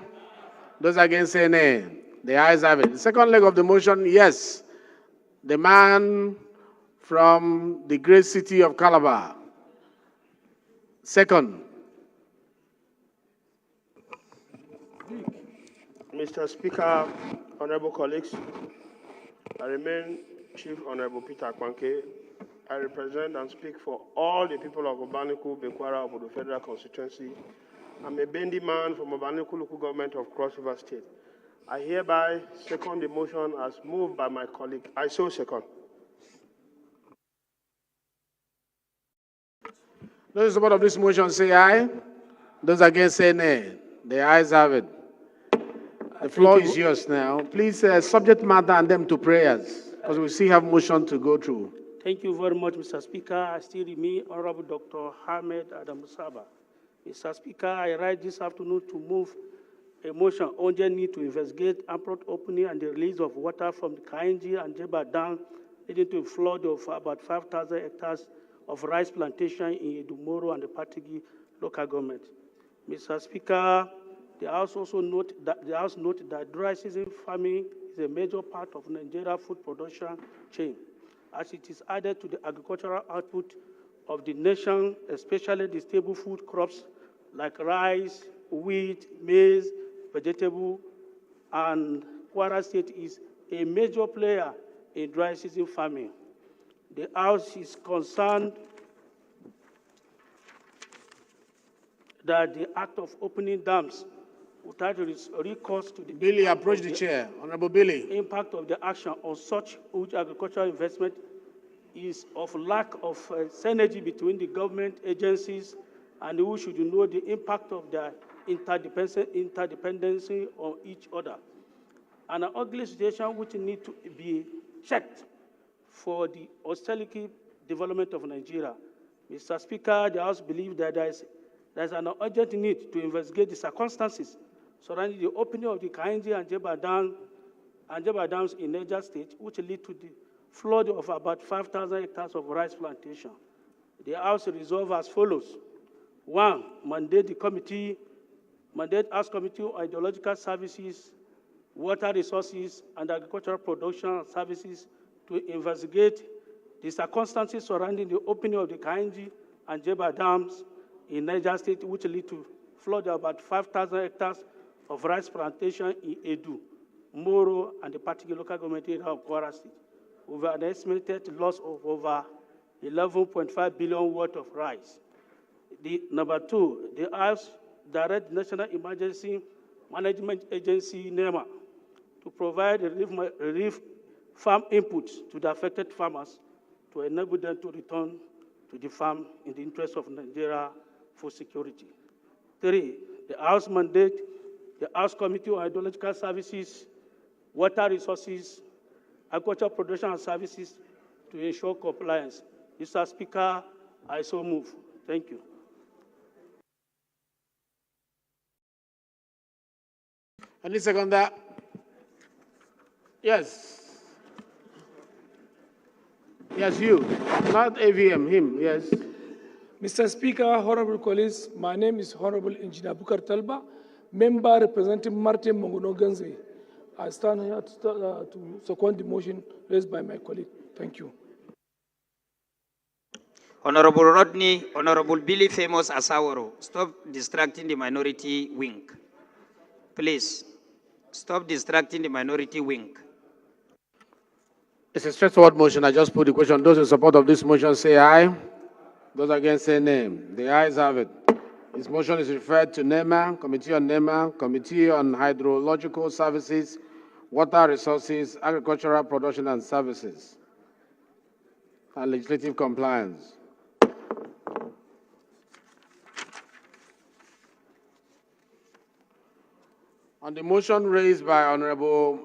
Those against say nay. The ayes have it. The second leg of the motion, yes. The man from the great city of Calabar. Second. Mr. Speaker, honorable colleagues, I remain Chief Honorable Peter Kwanke. I represent and speak for all the people of Obaniku, Bekwara of the Federal Constituency. I'm a Bendi man from Obaniku local government of Cross River State. I hereby second the motion as moved by my colleague. I so second. Those in support of this motion say aye. Those against say nay. The ayes have it. The floor is yours now. Please subject matter and them to prayers, because we still have motion to go through. Thank you very much, Mr. Speaker. I still remain Honorable Dr. Ahmed Adamu Saba. Mr. Speaker, I rise this afternoon to move a motion on the need to investigate abrupt opening and the release of water from the Kainji and Jeba Dam, leading to a flood of about 5,000 hectares of rice plantation in Edumoro and the Patigi local government. Mr. Speaker, the House also note that dry season farming is a major part of Nigeria's food production chain, as it is added to the agricultural output of the nation, especially the staple food crops like rice, wheat, maize, vegetable, and Kwara State is a major player in dry season farming. The House is concerned that the act of opening dams without recourse to the Billy, approach the chair. Honorable Billy. impact of the action on such huge agricultural investment is of lack of synergy between the government agencies, and who should know the impact of their interdependency on each other. And an ugly situation which need to be checked for the hostile development of Nigeria. Mr. Speaker, the House believes that there's an urgent need to investigate the circumstances surrounding the opening of the Kainji and Jeba dams in Niger State, which lead to the flood of about 5,000 hectares of rice plantation. The House resolved as follows. 1, mandate House Committee on Hydrological Services, Water Resources, and Agricultural Production and Services to investigate the circumstances surrounding the opening of the Kainji and Jeba dams in Niger State, which lead to flood of about 5,000 hectares of rice plantation in Edu, Moro, and the particular local government area of Kwara State, over an estimated loss of over 11.5 billion worth of rice. Number 2, the House direct National Emergency Management Agency, NEMA, to provide relief farm inputs to the affected farmers to enable them to return to the farm in the interest of Nigeria food security. 3, the House mandate the House Committee on Hydrological Services, Water Resources, Agricultural Production and Services to ensure compliance. Mr. Speaker, I so move. Thank you. Any second that? Yes. Yes, you. Not AVM, him, yes. Mr. Speaker, honorable colleagues, my name is Honorable Engineer Bukar Talba, member representing Martin Mongono Ganze. I stand here to second the motion raised by my colleague. Thank you. Honorable Rodney, Honorable Billy Famous Asawaro, stop distracting the minority wing. Please, stop distracting the minority wing. It's a straightforward motion. I just put the question. Those in support of this motion say aye. Those against say nay. The ayes have it. This motion is referred to NEMA, Committee on Hydrological Services, Water Resources, Agricultural Production and Services, and Legislative Compliance. On the motion raised by Honorable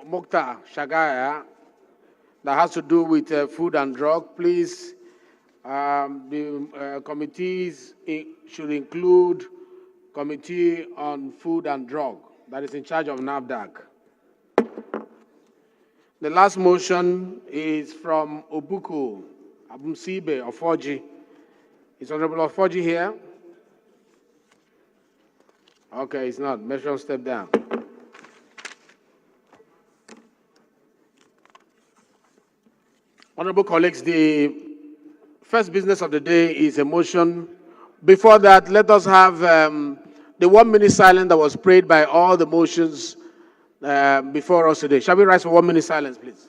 Mokhtar Shagaya that has to do with food and drug, please, the committees should include Committee on Food and Drug that is in charge of NAFDAC. The last motion is from Obuku Abumsibe Ofoji. Is Honorable Ofoji here? Okay, it's not. Measure step down. Honorable colleagues, the first business of the day is a motion. Before that, let us have the 1 minute silence that was prayed by all the motions before us today. Shall we rise for 1 minute silence, please?